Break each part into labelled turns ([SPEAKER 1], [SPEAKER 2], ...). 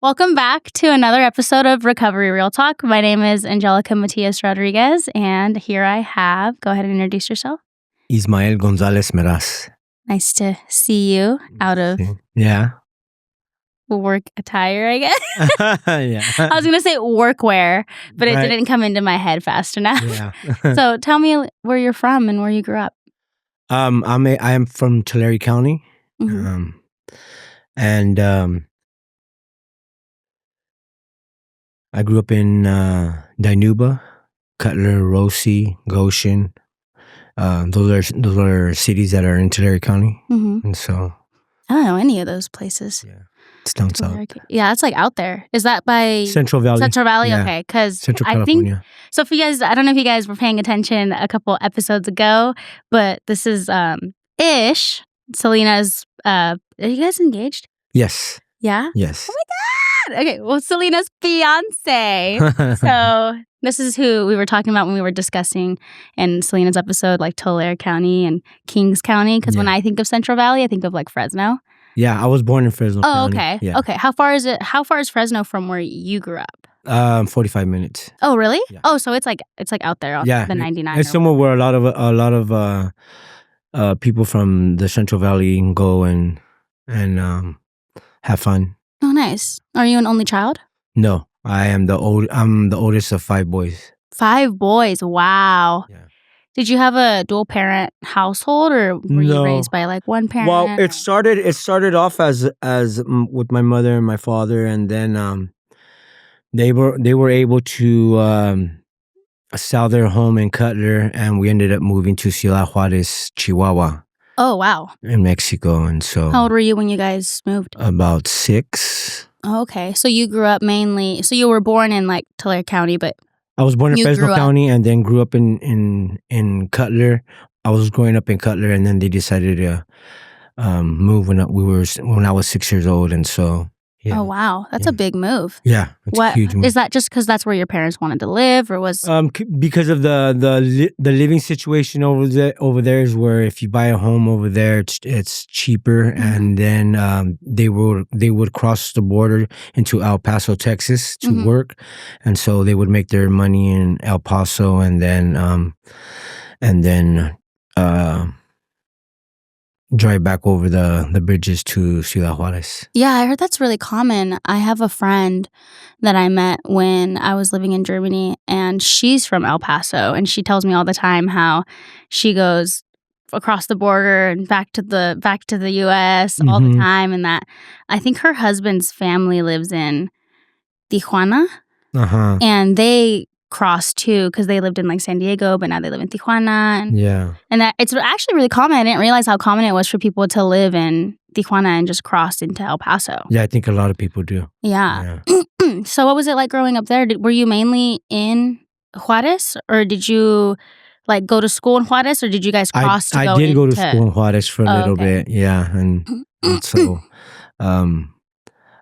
[SPEAKER 1] Welcome back to another episode of Recovery Real Talk. My name is Angelica Matias Rodriguez, and here I have, go ahead and introduce yourself.
[SPEAKER 2] Ismael Gonzalez Meraz.
[SPEAKER 1] Nice to see you out of
[SPEAKER 2] Yeah.
[SPEAKER 1] work attire, I guess.
[SPEAKER 2] Yeah.
[SPEAKER 1] I was going to say workwear, but it
[SPEAKER 2] Right.
[SPEAKER 1] didn't come into my head fast enough.
[SPEAKER 2] Yeah.
[SPEAKER 1] So tell me where you're from and where you grew up.
[SPEAKER 2] I am from Tulare County.
[SPEAKER 1] Mhm.
[SPEAKER 2] And I grew up in Dinuba, Cutler, Rosie, Goshen. Those are cities that are in Tulare County.
[SPEAKER 1] Mhm.
[SPEAKER 2] And so
[SPEAKER 1] I don't know any of those places.
[SPEAKER 2] yeah, it's down south.
[SPEAKER 1] Yeah, it's like out there. Is that by
[SPEAKER 2] Central Valley.
[SPEAKER 1] Central Valley?
[SPEAKER 2] Yeah.
[SPEAKER 1] Okay, because
[SPEAKER 2] Central
[SPEAKER 1] I think
[SPEAKER 2] California.
[SPEAKER 1] so. If you guys, I don't know if you guys were paying attention a couple episodes ago, but this is Ish, Selena's. Are you guys engaged?
[SPEAKER 2] Yes.
[SPEAKER 1] Yeah.
[SPEAKER 2] Yes.
[SPEAKER 1] Oh my god. Okay. Well, Selena's fiance. So this is who we were talking about when we were discussing in Selena's episode, like Tulare County and Kings County. Because when
[SPEAKER 2] Yeah.
[SPEAKER 1] I think of Central Valley, I think of like Fresno.
[SPEAKER 2] Yeah, I was born in Fresno
[SPEAKER 1] Oh,
[SPEAKER 2] County.
[SPEAKER 1] okay.
[SPEAKER 2] Yeah.
[SPEAKER 1] Okay. How far is it? How far is Fresno from where you grew up?
[SPEAKER 2] 45 minutes.
[SPEAKER 1] Oh, really?
[SPEAKER 2] Yeah.
[SPEAKER 1] Oh, so it's like out there on
[SPEAKER 2] Yeah,
[SPEAKER 1] the 99.
[SPEAKER 2] It's somewhere where a lot of people from the Central Valley go and have fun.
[SPEAKER 1] Oh, nice. Are you an only child?
[SPEAKER 2] No, I'm the oldest of 5 boys.
[SPEAKER 1] 5 boys. Wow.
[SPEAKER 2] Yeah.
[SPEAKER 1] Did you have a dual parent household, or were you
[SPEAKER 2] No.
[SPEAKER 1] raised by like one parent?
[SPEAKER 2] Well, it started off as with my mother and my father, and then they were able to sell their home in Cutler, and we ended up moving to Ciudad Juarez, Chihuahua,
[SPEAKER 1] Oh, wow.
[SPEAKER 2] in Mexico. And so
[SPEAKER 1] How old were you when you guys moved?
[SPEAKER 2] about 6.
[SPEAKER 1] Oh, okay. So you grew up mainly, so you were born in like Tulare County, but
[SPEAKER 2] I was born in
[SPEAKER 1] You
[SPEAKER 2] Fresno
[SPEAKER 1] grew up-
[SPEAKER 2] County and then grew up in Cutler. I was growing up in Cutler, and then they decided to move when I was 6 years old, and so yeah.
[SPEAKER 1] oh, wow. That's a
[SPEAKER 2] Yeah.
[SPEAKER 1] big move.
[SPEAKER 2] Yeah, it's a
[SPEAKER 1] What
[SPEAKER 2] huge move.
[SPEAKER 1] is that? Just because that's where your parents wanted to live, or was
[SPEAKER 2] Because of the living situation over there is where if you buy a home over there, it's cheaper,
[SPEAKER 1] Mhm.
[SPEAKER 2] and then they would cross the border into El Paso, Texas, to
[SPEAKER 1] Mhm.
[SPEAKER 2] work, and so they would make their money in El Paso, and then drive back over the bridges to Ciudad Juarez.
[SPEAKER 1] Yeah, I heard that's really common. I have a friend that I met when I was living in Germany, and she's from El Paso, and she tells me all the time how she goes across the border and back to the US all the
[SPEAKER 2] Mhm.
[SPEAKER 1] time, and that I think her husband's family lives in Tijuana, and they crossed too because they lived in like San Diego, but now they live in Tijuana,
[SPEAKER 2] Yeah.
[SPEAKER 1] and that it's actually really common. I didn't realize how common it was for people to live in Tijuana and just cross into El Paso.
[SPEAKER 2] Yeah, I think a lot of people do.
[SPEAKER 1] Yeah.
[SPEAKER 2] Yeah.
[SPEAKER 1] So what was it like growing up there? Were you mainly in Juarez, or did you like go to school in Juarez, or did you guys cross
[SPEAKER 2] I
[SPEAKER 1] to go
[SPEAKER 2] did go to
[SPEAKER 1] into-
[SPEAKER 2] school in Juarez for a
[SPEAKER 1] Oh,
[SPEAKER 2] little
[SPEAKER 1] okay.
[SPEAKER 2] bit, yeah, and so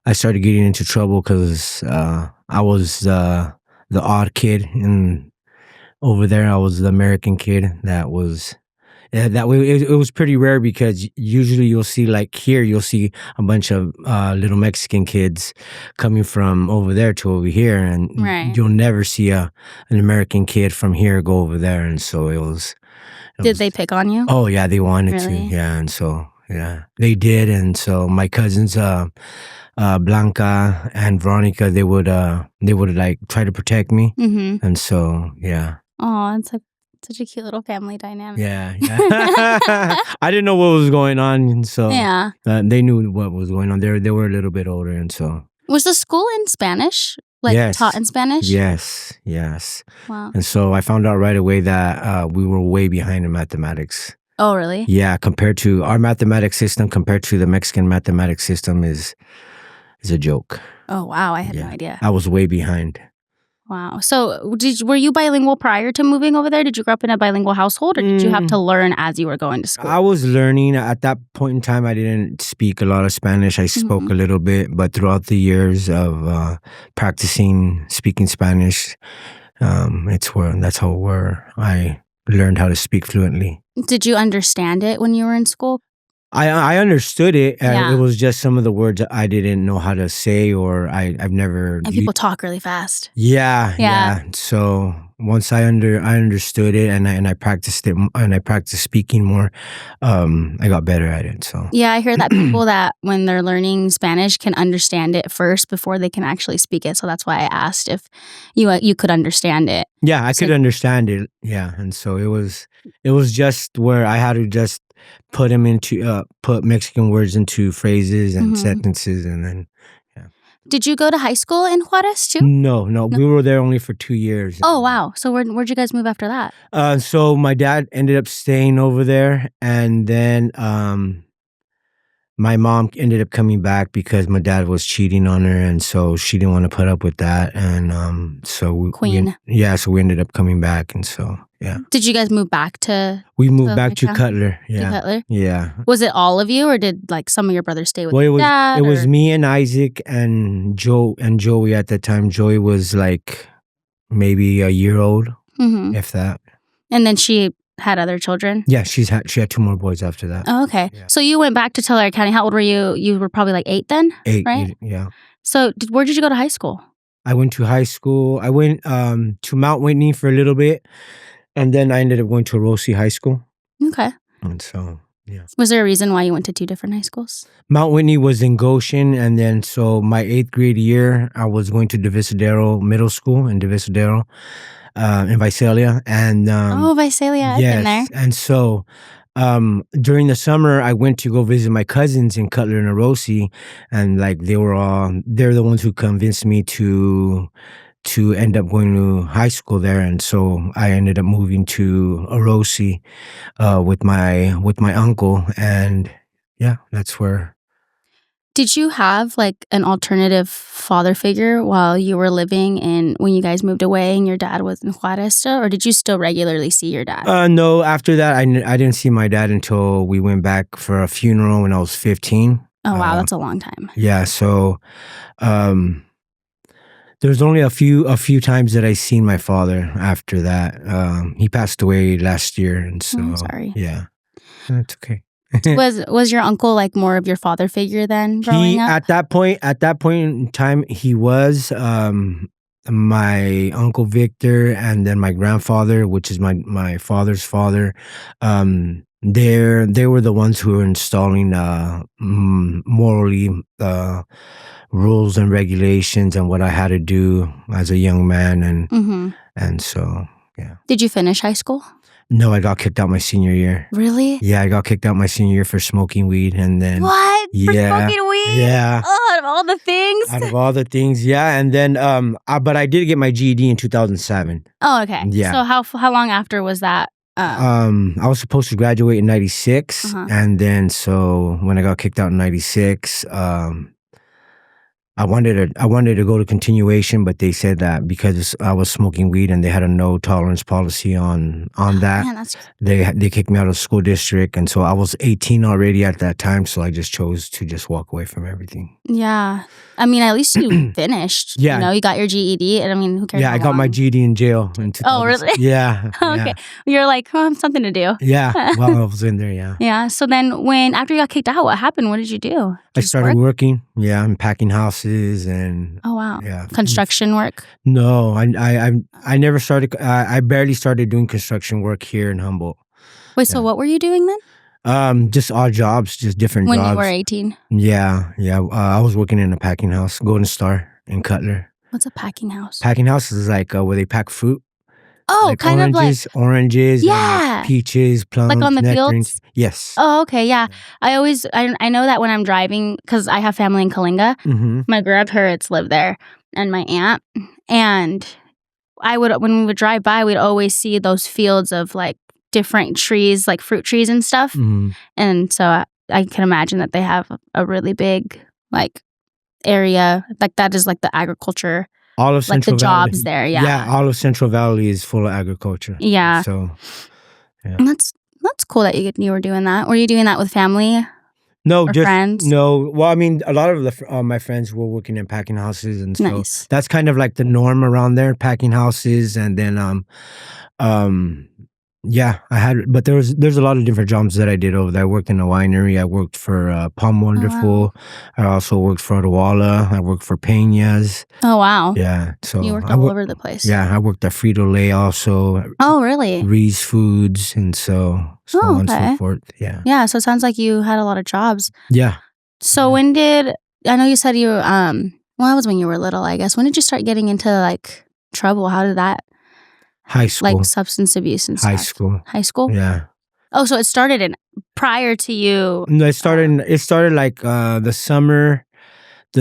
[SPEAKER 2] I started getting into trouble because I was the odd kid over there. I was the American kid that was. That way, it was pretty rare because usually you'll see a bunch of little Mexican kids coming from over there to over here, and
[SPEAKER 1] Right.
[SPEAKER 2] you'll never see an American kid from here go over there. And so it was.
[SPEAKER 1] Did they pick on you?
[SPEAKER 2] Oh yeah, they wanted
[SPEAKER 1] Really?
[SPEAKER 2] to. Yeah, and so yeah, they did. And so my cousins, Blanca and Veronica, they would like try to protect me.
[SPEAKER 1] Mm-hmm.
[SPEAKER 2] And so yeah.
[SPEAKER 1] Oh, it's such a cute little family dynamic.
[SPEAKER 2] Yeah. I didn't know what was going on, and so
[SPEAKER 1] Yeah.
[SPEAKER 2] they knew what was going on. They were a little bit older, and so
[SPEAKER 1] Was the school in Spanish? Like
[SPEAKER 2] Yes.
[SPEAKER 1] taught in Spanish?
[SPEAKER 2] yes.
[SPEAKER 1] Wow.
[SPEAKER 2] And so I found out right away that we were way behind in mathematics.
[SPEAKER 1] Oh, really?
[SPEAKER 2] Yeah, compared to our mathematics system, compared to the Mexican mathematics system is a joke.
[SPEAKER 1] Oh, wow. I had no
[SPEAKER 2] Yeah.
[SPEAKER 1] idea.
[SPEAKER 2] I was way behind.
[SPEAKER 1] Wow. So were you bilingual prior to moving over there? Did you grow up in a bilingual household, or did you have to learn as you were going to school?
[SPEAKER 2] I was learning. At that point in time, I didn't speak a lot of Spanish. I spoke
[SPEAKER 1] Mhm.
[SPEAKER 2] a little bit, but throughout the years of practicing speaking Spanish, that's where I learned how to speak fluently.
[SPEAKER 1] Did you understand it when you were in school?
[SPEAKER 2] I understood it. It
[SPEAKER 1] Yeah.
[SPEAKER 2] was just some of the words I didn't know how to say, or I've never.
[SPEAKER 1] And people talk really fast.
[SPEAKER 2] Yeah,
[SPEAKER 1] Yeah.
[SPEAKER 2] yeah. So once I understood it, and I practiced it, and I practiced speaking more, I got better at it. So
[SPEAKER 1] Yeah, I hear that people that when they're learning Spanish can understand it first before they can actually speak it. So that's why I asked if you could understand it.
[SPEAKER 2] yeah, I
[SPEAKER 1] So-
[SPEAKER 2] could understand it. Yeah, and so it was just where I had to just put them into put Mexican words into phrases and
[SPEAKER 1] Mhm.
[SPEAKER 2] sentences, and then
[SPEAKER 1] Did you go to high school in Juarez too?
[SPEAKER 2] no, we were there only for 2 years.
[SPEAKER 1] Oh wow! So where'd you guys move after that?
[SPEAKER 2] So my dad ended up staying over there, and then my mom ended up coming back because my dad was cheating on her, and so she didn't want to put up with that, and so
[SPEAKER 1] Queen.
[SPEAKER 2] so we ended up coming back, and so yeah,
[SPEAKER 1] Did you guys move back to?
[SPEAKER 2] we moved back to
[SPEAKER 1] America?
[SPEAKER 2] Cutler.
[SPEAKER 1] To
[SPEAKER 2] Yeah,
[SPEAKER 1] Cutler?
[SPEAKER 2] yeah.
[SPEAKER 1] Was it all of you, or did like some of your brothers stay with
[SPEAKER 2] Well,
[SPEAKER 1] your dad?
[SPEAKER 2] it was
[SPEAKER 1] or-
[SPEAKER 2] me and Isaac and Joey at that time. Joey was like maybe a year old,
[SPEAKER 1] Mhm.
[SPEAKER 2] if that.
[SPEAKER 1] And then she had other children.
[SPEAKER 2] Yeah, she had 2 more boys after that.
[SPEAKER 1] Oh, okay.
[SPEAKER 2] Yeah.
[SPEAKER 1] So you went back to Tulare County. How old were you? You were probably like 8 then,
[SPEAKER 2] 8,
[SPEAKER 1] right?
[SPEAKER 2] yeah.
[SPEAKER 1] So where did you go to high school?
[SPEAKER 2] I went to high school. I went to Mount Whitney for a little bit, and then I ended up going to Rosie High School.
[SPEAKER 1] Okay.
[SPEAKER 2] And so, yeah.
[SPEAKER 1] Was there a reason why you went to 2 different high schools?
[SPEAKER 2] Mount Whitney was in Goshen, and then so my 8th grade year, I was going to Divisadero Middle School in Divisadero, in Visalia, and
[SPEAKER 1] Oh, Visalia. I've been there.
[SPEAKER 2] yes, and so during the summer, I went to go visit my cousins in Cutler and Orosi, and like they're the ones who convinced me to end up going to high school there, and so I ended up moving to Orosi with my uncle, and yeah, that's where.
[SPEAKER 1] Did you have like an alternative father figure while you were living in when you guys moved away and your dad was in Juarez still, or did you still regularly see your dad?
[SPEAKER 2] No, after that, I didn't see my dad until we went back for a funeral when I was 15.
[SPEAKER 1] Oh wow, that's a long time.
[SPEAKER 2] Yeah, so there's only a few times that I seen my father after that. He passed away last year, and so
[SPEAKER 1] I'm sorry.
[SPEAKER 2] yeah, that's okay.
[SPEAKER 1] Was your uncle like more of your father figure then growing up?
[SPEAKER 2] At that point in time, he was my uncle Victor, and then my grandfather, which is my father's father. They were the ones who were installing morally rules and regulations and what I had to do as a young man, and so yeah.
[SPEAKER 1] Did you finish high school?
[SPEAKER 2] No, I got kicked out my senior year.
[SPEAKER 1] Really?
[SPEAKER 2] Yeah, I got kicked out my senior year for smoking weed, and then
[SPEAKER 1] What? For
[SPEAKER 2] Yeah,
[SPEAKER 1] smoking weed?
[SPEAKER 2] yeah.
[SPEAKER 1] Oh, out of all the things.
[SPEAKER 2] Out of all the things, yeah, and then but I did get my GED in 2007.
[SPEAKER 1] Oh, okay.
[SPEAKER 2] Yeah.
[SPEAKER 1] So how long after was that?
[SPEAKER 2] I was supposed to graduate in 96, and then so when I got kicked out in 96, I wanted to go to continuation, but they said that because I was smoking weed and they had a no tolerance policy on that,
[SPEAKER 1] Man, that's
[SPEAKER 2] they kicked me out of the school district, and so I was 18 already at that time, so I just chose to just walk away from everything.
[SPEAKER 1] yeah. I mean, at least you finished.
[SPEAKER 2] Yeah.
[SPEAKER 1] You know, you got your GED, and I mean, who cares?
[SPEAKER 2] Yeah,
[SPEAKER 1] how
[SPEAKER 2] I got my
[SPEAKER 1] long?
[SPEAKER 2] GED in jail in 2000.
[SPEAKER 1] Oh, really?
[SPEAKER 2] Yeah.
[SPEAKER 1] Okay. You're like, oh, something to do.
[SPEAKER 2] Yeah. While I was in there, yeah.
[SPEAKER 1] Yeah. So then, after you got kicked out, what happened? What did you do?
[SPEAKER 2] I
[SPEAKER 1] Just
[SPEAKER 2] started
[SPEAKER 1] work?
[SPEAKER 2] working. Yeah, I'm packing houses and
[SPEAKER 1] Oh wow.
[SPEAKER 2] yeah.
[SPEAKER 1] Construction work.
[SPEAKER 2] No, I never started. I barely started doing construction work here in Humboldt.
[SPEAKER 1] Wait. So what were you doing then?
[SPEAKER 2] Just odd jobs, just different
[SPEAKER 1] When
[SPEAKER 2] jobs.
[SPEAKER 1] you were 18.
[SPEAKER 2] Yeah. I was working in a packing house, Golden Star in Cutler.
[SPEAKER 1] What's a packing house?
[SPEAKER 2] Packing house is like where they pack fruit.
[SPEAKER 1] Oh,
[SPEAKER 2] Like
[SPEAKER 1] kind of like
[SPEAKER 2] oranges, and
[SPEAKER 1] Yeah.
[SPEAKER 2] peaches, plums,
[SPEAKER 1] Like on the
[SPEAKER 2] nectarines.
[SPEAKER 1] fields?
[SPEAKER 2] Yes.
[SPEAKER 1] Oh, okay, yeah. I know that when I'm driving, because I have family in Kalinga,
[SPEAKER 2] Mm-hmm.
[SPEAKER 1] my grandparents live there, and my aunt, and when we would drive by, we'd always see those fields of like different trees, like fruit trees and stuff,
[SPEAKER 2] Mm-hmm.
[SPEAKER 1] and so I can imagine that they have a really big like area, like that is like the agriculture,
[SPEAKER 2] All of
[SPEAKER 1] like the
[SPEAKER 2] Central Valley.
[SPEAKER 1] jobs there,
[SPEAKER 2] Yeah,
[SPEAKER 1] yeah.
[SPEAKER 2] all of Central Valley is full of agriculture.
[SPEAKER 1] Yeah.
[SPEAKER 2] So,
[SPEAKER 1] And that's cool that you were doing that. Were you doing that with family?
[SPEAKER 2] no,
[SPEAKER 1] Or
[SPEAKER 2] just
[SPEAKER 1] friends?
[SPEAKER 2] no. Well, I mean, a lot of my friends were working in packing houses, and so
[SPEAKER 1] Nice.
[SPEAKER 2] that's kind of like the norm around there, packing houses, and then Yeah, I had, but there's a lot of different jobs that I did over there. I worked in a winery. I worked for Palm
[SPEAKER 1] Oh, wow.
[SPEAKER 2] Wonderful. I also worked for Odwalla. I worked for Peñas.
[SPEAKER 1] Oh, wow.
[SPEAKER 2] Yeah,
[SPEAKER 1] You
[SPEAKER 2] so
[SPEAKER 1] worked all over the place.
[SPEAKER 2] Yeah, I worked at Frito Lay also,
[SPEAKER 1] Oh, really?
[SPEAKER 2] Reese Foods, and so
[SPEAKER 1] Oh,
[SPEAKER 2] on and so
[SPEAKER 1] okay.
[SPEAKER 2] forth. Yeah,
[SPEAKER 1] Yeah, so it sounds like you had a lot of jobs.
[SPEAKER 2] yeah.
[SPEAKER 1] So when did I know you said you well, that was when you were little, I guess. When did you start getting into, like, trouble? How did that
[SPEAKER 2] High
[SPEAKER 1] like,
[SPEAKER 2] school,
[SPEAKER 1] substance abuse and
[SPEAKER 2] high
[SPEAKER 1] stuff?
[SPEAKER 2] school.
[SPEAKER 1] High school?
[SPEAKER 2] Yeah.
[SPEAKER 1] Oh, so it started in prior to you
[SPEAKER 2] No, it started like the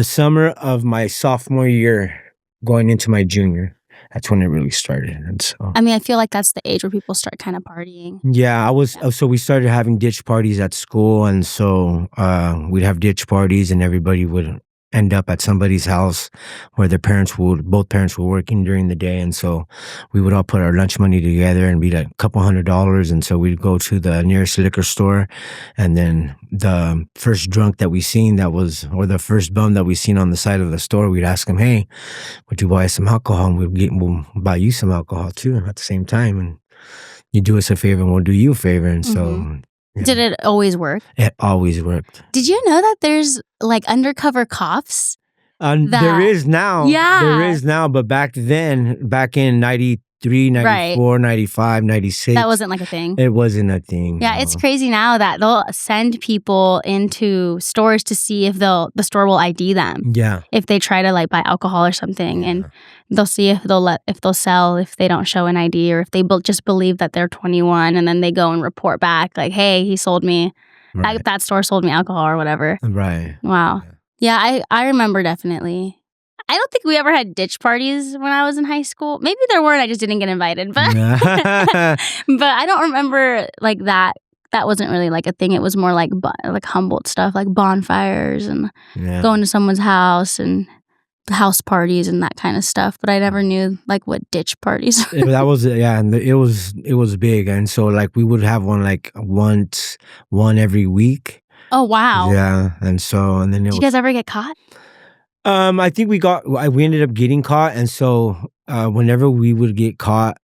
[SPEAKER 2] summer of my sophomore year, going into my junior. That's when it really started, and so.
[SPEAKER 1] I mean, I feel like that's the age where people start kinda partying.
[SPEAKER 2] Yeah,
[SPEAKER 1] Yeah.
[SPEAKER 2] so we started having ditch parties at school, and so we'd have ditch parties, and everybody would end up at somebody's house where both parents were working during the day, and so we would all put our lunch money together and be like a couple $100s, and so we'd go to the nearest liquor store, and then the first drunk that we seen or the first bum that we seen on the side of the store, we'd ask him, "Hey, would you buy some alcohol?" And we'll buy you some alcohol too at the same time, and you do us a favor and we'll do you a favor. And so, yeah,
[SPEAKER 1] Did it always work?
[SPEAKER 2] it always worked.
[SPEAKER 1] Did you know that there's, like, undercover cops?
[SPEAKER 2] There
[SPEAKER 1] That
[SPEAKER 2] is now. There
[SPEAKER 1] Yeah.
[SPEAKER 2] is now, but back then, back in 93,
[SPEAKER 1] Right.
[SPEAKER 2] 94, 95, 96,
[SPEAKER 1] That wasn't, like, a thing?
[SPEAKER 2] it wasn't a thing.
[SPEAKER 1] Yeah, it's
[SPEAKER 2] No.
[SPEAKER 1] crazy now that they'll send people into stores to see if the store will ID them
[SPEAKER 2] Yeah.
[SPEAKER 1] if they try to, like, buy alcohol or something, and
[SPEAKER 2] Yeah.
[SPEAKER 1] they'll see if they'll sell if they don't show an ID or if they just believe that they're 21, and then they go and report back like, "Hey, he sold me
[SPEAKER 2] Right.
[SPEAKER 1] that store sold me alcohol," or whatever.
[SPEAKER 2] Right.
[SPEAKER 1] Wow. Yeah, I remember definitely. I don't think we ever had ditch parties when I was in high school. Maybe there were and I just didn't get invited, but
[SPEAKER 2] Yeah.
[SPEAKER 1] but I don't remember, like, that wasn't really, like, a thing. It was more like Humboldt stuff, like bonfires and
[SPEAKER 2] Yeah.
[SPEAKER 1] going to someone's house and house parties and that kinda stuff, but I never knew, like, what ditch parties were.
[SPEAKER 2] That was and it was big, and so like we would have one like one every week.
[SPEAKER 1] Oh, wow.
[SPEAKER 2] Yeah, and then it
[SPEAKER 1] Did you
[SPEAKER 2] was.
[SPEAKER 1] guys ever get caught?
[SPEAKER 2] I think we ended up getting caught, and so whenever we would get caught,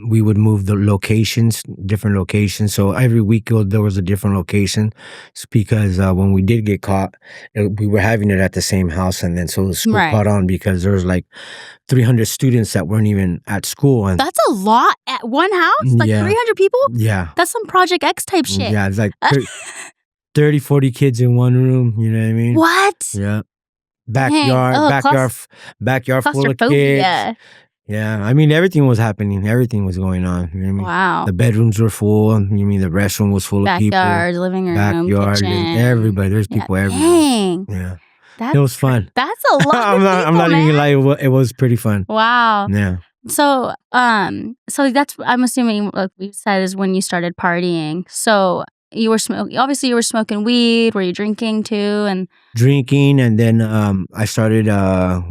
[SPEAKER 2] we would move the locations, different locations. So every week there was a different location, because when we did get caught, we were having it at the same house, and then so the school
[SPEAKER 1] Right.
[SPEAKER 2] caught on because there was like 300 students that weren't even at school, and
[SPEAKER 1] That's a lot at one house? Like,
[SPEAKER 2] Yeah.
[SPEAKER 1] 300 people?
[SPEAKER 2] yeah,
[SPEAKER 1] That's some Project X type shit.
[SPEAKER 2] yeah, it's like 30, 40 kids in one room. You know what I mean?
[SPEAKER 1] What?
[SPEAKER 2] Yeah.
[SPEAKER 1] Dang. Oh,
[SPEAKER 2] Backyard full of kids.
[SPEAKER 1] claustrophobia.
[SPEAKER 2] Yeah, I mean everything was happening. Everything was going on. You know what I mean?
[SPEAKER 1] Wow.
[SPEAKER 2] The bedrooms were full. You mean the restroom was full of people.
[SPEAKER 1] Backyard, living room,
[SPEAKER 2] Backyard,
[SPEAKER 1] kitchen.
[SPEAKER 2] and everybody. There's
[SPEAKER 1] Yeah.
[SPEAKER 2] people everywhere.
[SPEAKER 1] Dang.
[SPEAKER 2] Yeah,
[SPEAKER 1] That's
[SPEAKER 2] it was fun.
[SPEAKER 1] That's a lot of
[SPEAKER 2] I'm
[SPEAKER 1] people,
[SPEAKER 2] not even
[SPEAKER 1] man.
[SPEAKER 2] gonna lie. It was pretty fun.
[SPEAKER 1] Wow.
[SPEAKER 2] Yeah.
[SPEAKER 1] So, that's I'm assuming, like we said, is when you started partying. So you were obviously you were smoking weed. Were you drinking too? And
[SPEAKER 2] Drinking, and then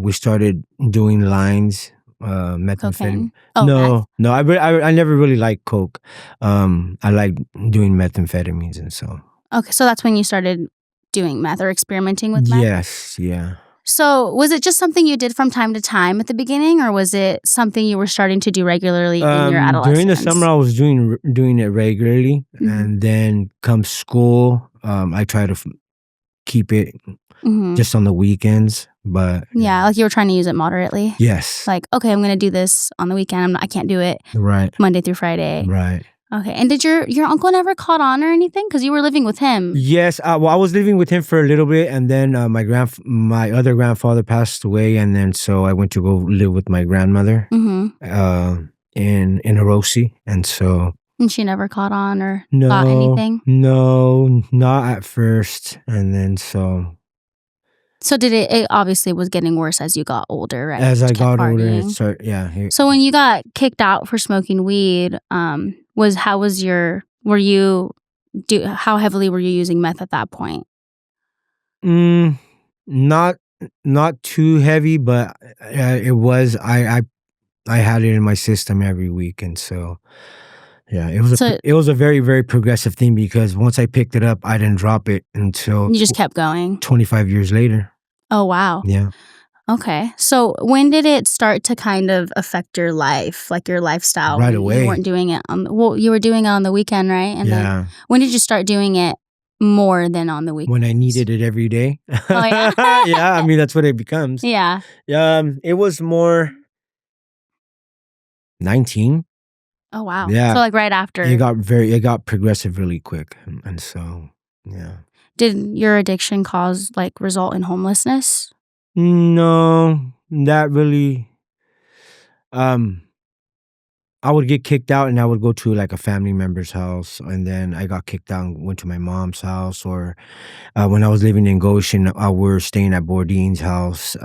[SPEAKER 2] we started doing lines, methamphetamine.
[SPEAKER 1] cocaine. Oh, meth.
[SPEAKER 2] No, I never really liked coke. I like doing methamphetamines, and so.
[SPEAKER 1] Okay, so that's when you started doing meth or experimenting with meth.
[SPEAKER 2] Yes, yeah.
[SPEAKER 1] So was it just something you did from time to time at the beginning, or was it something you were starting to do regularly in your adolescence?
[SPEAKER 2] During the summer, I was doing it regularly,
[SPEAKER 1] Mhm.
[SPEAKER 2] and then come school, I try to keep it
[SPEAKER 1] Mhm.
[SPEAKER 2] just on the weekends. But
[SPEAKER 1] Yeah, like you were trying to use it moderately.
[SPEAKER 2] yes,
[SPEAKER 1] Like, okay, I'm gonna do this on the weekend. I can't do it
[SPEAKER 2] right,
[SPEAKER 1] Monday through Friday.
[SPEAKER 2] right.
[SPEAKER 1] Okay, and did your uncle never caught on or anything? Because you were living with him.
[SPEAKER 2] Yes, well, I was living with him for a little bit, and then my other grandfather passed away, and then so I went to go live with my grandmother
[SPEAKER 1] Mm-hmm.
[SPEAKER 2] in Orosi, and so.
[SPEAKER 1] And she never caught on or
[SPEAKER 2] No,
[SPEAKER 1] thought anything?
[SPEAKER 2] no, not at first, and then so.
[SPEAKER 1] So did it obviously was getting worse as you got older, right?
[SPEAKER 2] As
[SPEAKER 1] You
[SPEAKER 2] I
[SPEAKER 1] just kept
[SPEAKER 2] got older, it
[SPEAKER 1] partying.
[SPEAKER 2] started, yeah.
[SPEAKER 1] So when you got kicked out for smoking weed, how heavily were you using meth at that point?
[SPEAKER 2] Not too heavy, but it was. I had it in my system every week, and so yeah, it was a very, very progressive thing, because once I picked it up, I didn't drop it until
[SPEAKER 1] You just kept going.
[SPEAKER 2] 25 years later.
[SPEAKER 1] Oh, wow.
[SPEAKER 2] Yeah.
[SPEAKER 1] Okay. So when did it start to kind of affect your life, like your lifestyle
[SPEAKER 2] Right
[SPEAKER 1] when you
[SPEAKER 2] away.
[SPEAKER 1] weren't doing it well, you were doing it on the weekend, right? And then
[SPEAKER 2] Yeah.
[SPEAKER 1] when did you start doing it more than on the
[SPEAKER 2] When I
[SPEAKER 1] weekends?
[SPEAKER 2] needed it every day.
[SPEAKER 1] Oh, yeah?
[SPEAKER 2] Yeah, I mean, that's what it becomes.
[SPEAKER 1] Yeah.
[SPEAKER 2] It was more 19.
[SPEAKER 1] Oh, wow. So,
[SPEAKER 2] Yeah,
[SPEAKER 1] like, right after.
[SPEAKER 2] it got progressive really quick, and so, yeah.
[SPEAKER 1] Did your addiction cause, like, result in homelessness?
[SPEAKER 2] No, that really, um I would get kicked out and I would go to like a family member's house, and then I got kicked out and went to my mom's house, or when I was living in Goshen, we were staying at Bourdain's house.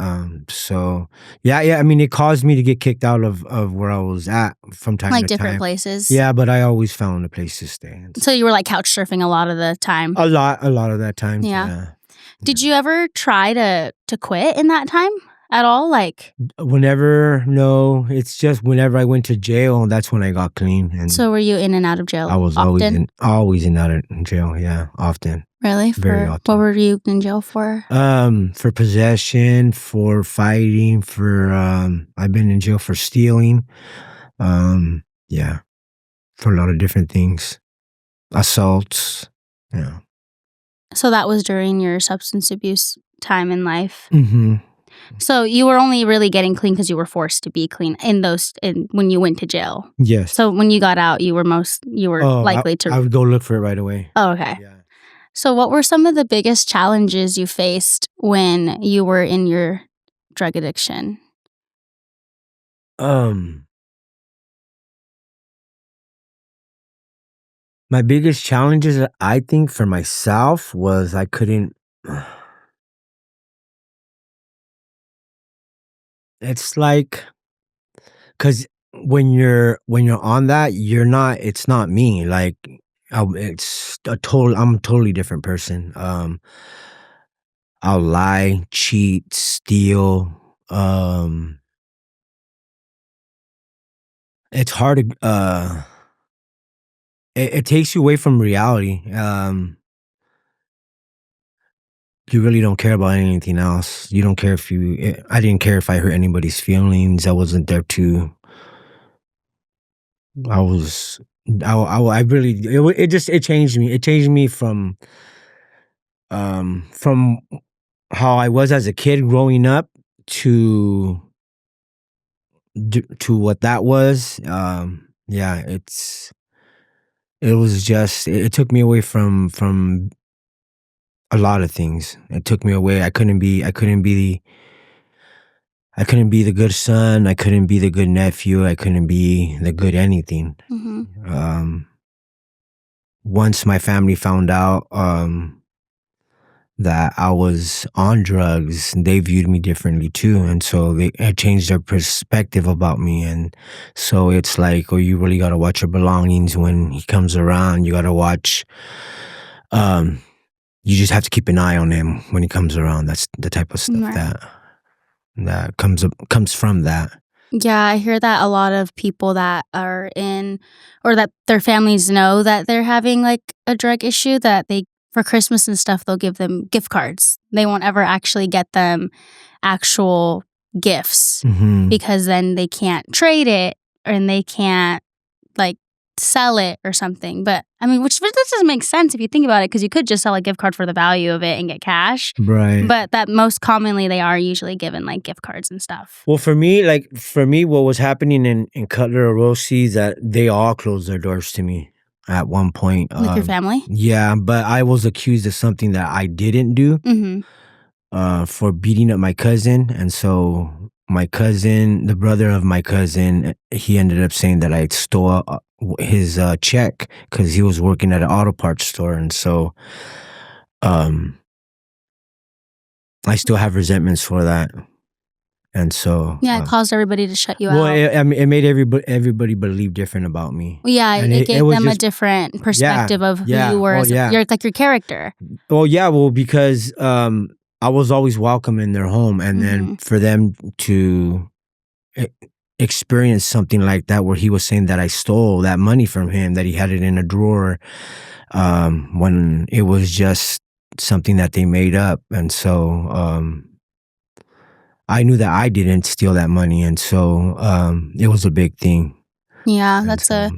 [SPEAKER 2] So yeah, I mean, it caused me to get kicked out of where I was at from time
[SPEAKER 1] Like,
[SPEAKER 2] to
[SPEAKER 1] different
[SPEAKER 2] time.
[SPEAKER 1] places?
[SPEAKER 2] Yeah, but I always found a place to stay. And
[SPEAKER 1] So you were, like, couch surfing a lot of the time?
[SPEAKER 2] a lot of that times,
[SPEAKER 1] Yeah.
[SPEAKER 2] yeah.
[SPEAKER 1] Did you ever try to quit in that time at all? Like,
[SPEAKER 2] No, it's just whenever I went to jail, that's when I got clean, and
[SPEAKER 1] so were you in and out of
[SPEAKER 2] I
[SPEAKER 1] jail
[SPEAKER 2] was
[SPEAKER 1] often?
[SPEAKER 2] always in out of jail. Yeah, often,
[SPEAKER 1] Really?
[SPEAKER 2] very
[SPEAKER 1] For what
[SPEAKER 2] often.
[SPEAKER 1] were you in jail for?
[SPEAKER 2] For possession, for fighting, for I've been in jail for stealing. Yeah, for a lot of different things, assaults. Yeah.
[SPEAKER 1] So that was during your substance abuse time in life.
[SPEAKER 2] Mm-hmm.
[SPEAKER 1] So you were only really getting clean because you were forced to be clean when you went to jail.
[SPEAKER 2] Yes.
[SPEAKER 1] So when you got out, you were
[SPEAKER 2] Oh,
[SPEAKER 1] likely to.
[SPEAKER 2] I would go look for it right away.
[SPEAKER 1] Oh, okay.
[SPEAKER 2] Yeah.
[SPEAKER 1] So what were some of the biggest challenges you faced when you were in your drug addiction?
[SPEAKER 2] Um, my biggest challenges, I think, for myself was I couldn't. It's like, cause when you're on that, you're not. It's not me. Like, I'm a totally different person. I'll lie, cheat, steal. It's hard to. It takes you away from reality. You really don't care about anything else. You don't care if I didn't care if I hurt anybody's feelings. I wasn't there to. I was. I really. It changed me. It changed me from how I was as a kid growing up to to what that was. Yeah, it was just it took me away from a lot of things. It took me away. I couldn't be the good son. I couldn't be the good nephew. I couldn't be the good anything.
[SPEAKER 1] Mm-hmm.
[SPEAKER 2] Um, Once my family found out that I was on drugs, they viewed me differently too, and so it changed their perspective about me. And so it's like, oh, you really got to watch your belongings when he comes around. You got to watch. You just have to keep an eye on him when he comes around. That's the type of stuff
[SPEAKER 1] Right.
[SPEAKER 2] that comes from that.
[SPEAKER 1] Yeah, I hear that a lot of people that are in or that their families know that they're having like a drug issue that they for Christmas and stuff they'll give them gift cards. They won't ever actually get them actual gifts
[SPEAKER 2] Hmm.
[SPEAKER 1] because then they can't trade it and they can't like sell it or something. But I mean, which this doesn't make sense if you think about it because you could just sell a gift card for the value of it and get cash.
[SPEAKER 2] Right.
[SPEAKER 1] But that most commonly they are usually given like gift cards and stuff.
[SPEAKER 2] Well, for me, what was happening in Cutler Rossi is that they all closed their doors to me at one point.
[SPEAKER 1] With your family?
[SPEAKER 2] Yeah, but I was accused of something that I didn't do,
[SPEAKER 1] Mm-hmm.
[SPEAKER 2] for beating up my cousin, and so my cousin, the brother of my cousin, he ended up saying that I stole his check because he was working at an auto parts store, and so um, I still have resentments for that, and so.
[SPEAKER 1] Yeah, it caused everybody to shut you
[SPEAKER 2] Well,
[SPEAKER 1] out.
[SPEAKER 2] I mean, it made everybody believe different about me.
[SPEAKER 1] Well, yeah,
[SPEAKER 2] And
[SPEAKER 1] it
[SPEAKER 2] it
[SPEAKER 1] gave
[SPEAKER 2] was
[SPEAKER 1] them a
[SPEAKER 2] just
[SPEAKER 1] different perspective of who
[SPEAKER 2] yeah,
[SPEAKER 1] you were
[SPEAKER 2] oh,
[SPEAKER 1] as
[SPEAKER 2] yeah.
[SPEAKER 1] you're like your character.
[SPEAKER 2] Oh, yeah, well, because, I was always welcome in their home, and then
[SPEAKER 1] Mhm.
[SPEAKER 2] for them to e experience something like that where he was saying that I stole that money from him, that he had it in a drawer, when it was just something that they made up, and so, I knew that I didn't steal that money, and so it was a big thing.
[SPEAKER 1] Yeah,
[SPEAKER 2] And so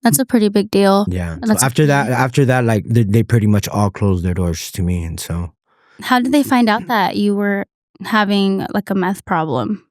[SPEAKER 1] that's a pretty big deal.
[SPEAKER 2] yeah.
[SPEAKER 1] And
[SPEAKER 2] So
[SPEAKER 1] that's a
[SPEAKER 2] after that, like they pretty much all closed their doors to me, and so
[SPEAKER 1] How did they find out that you were having, like, a meth problem?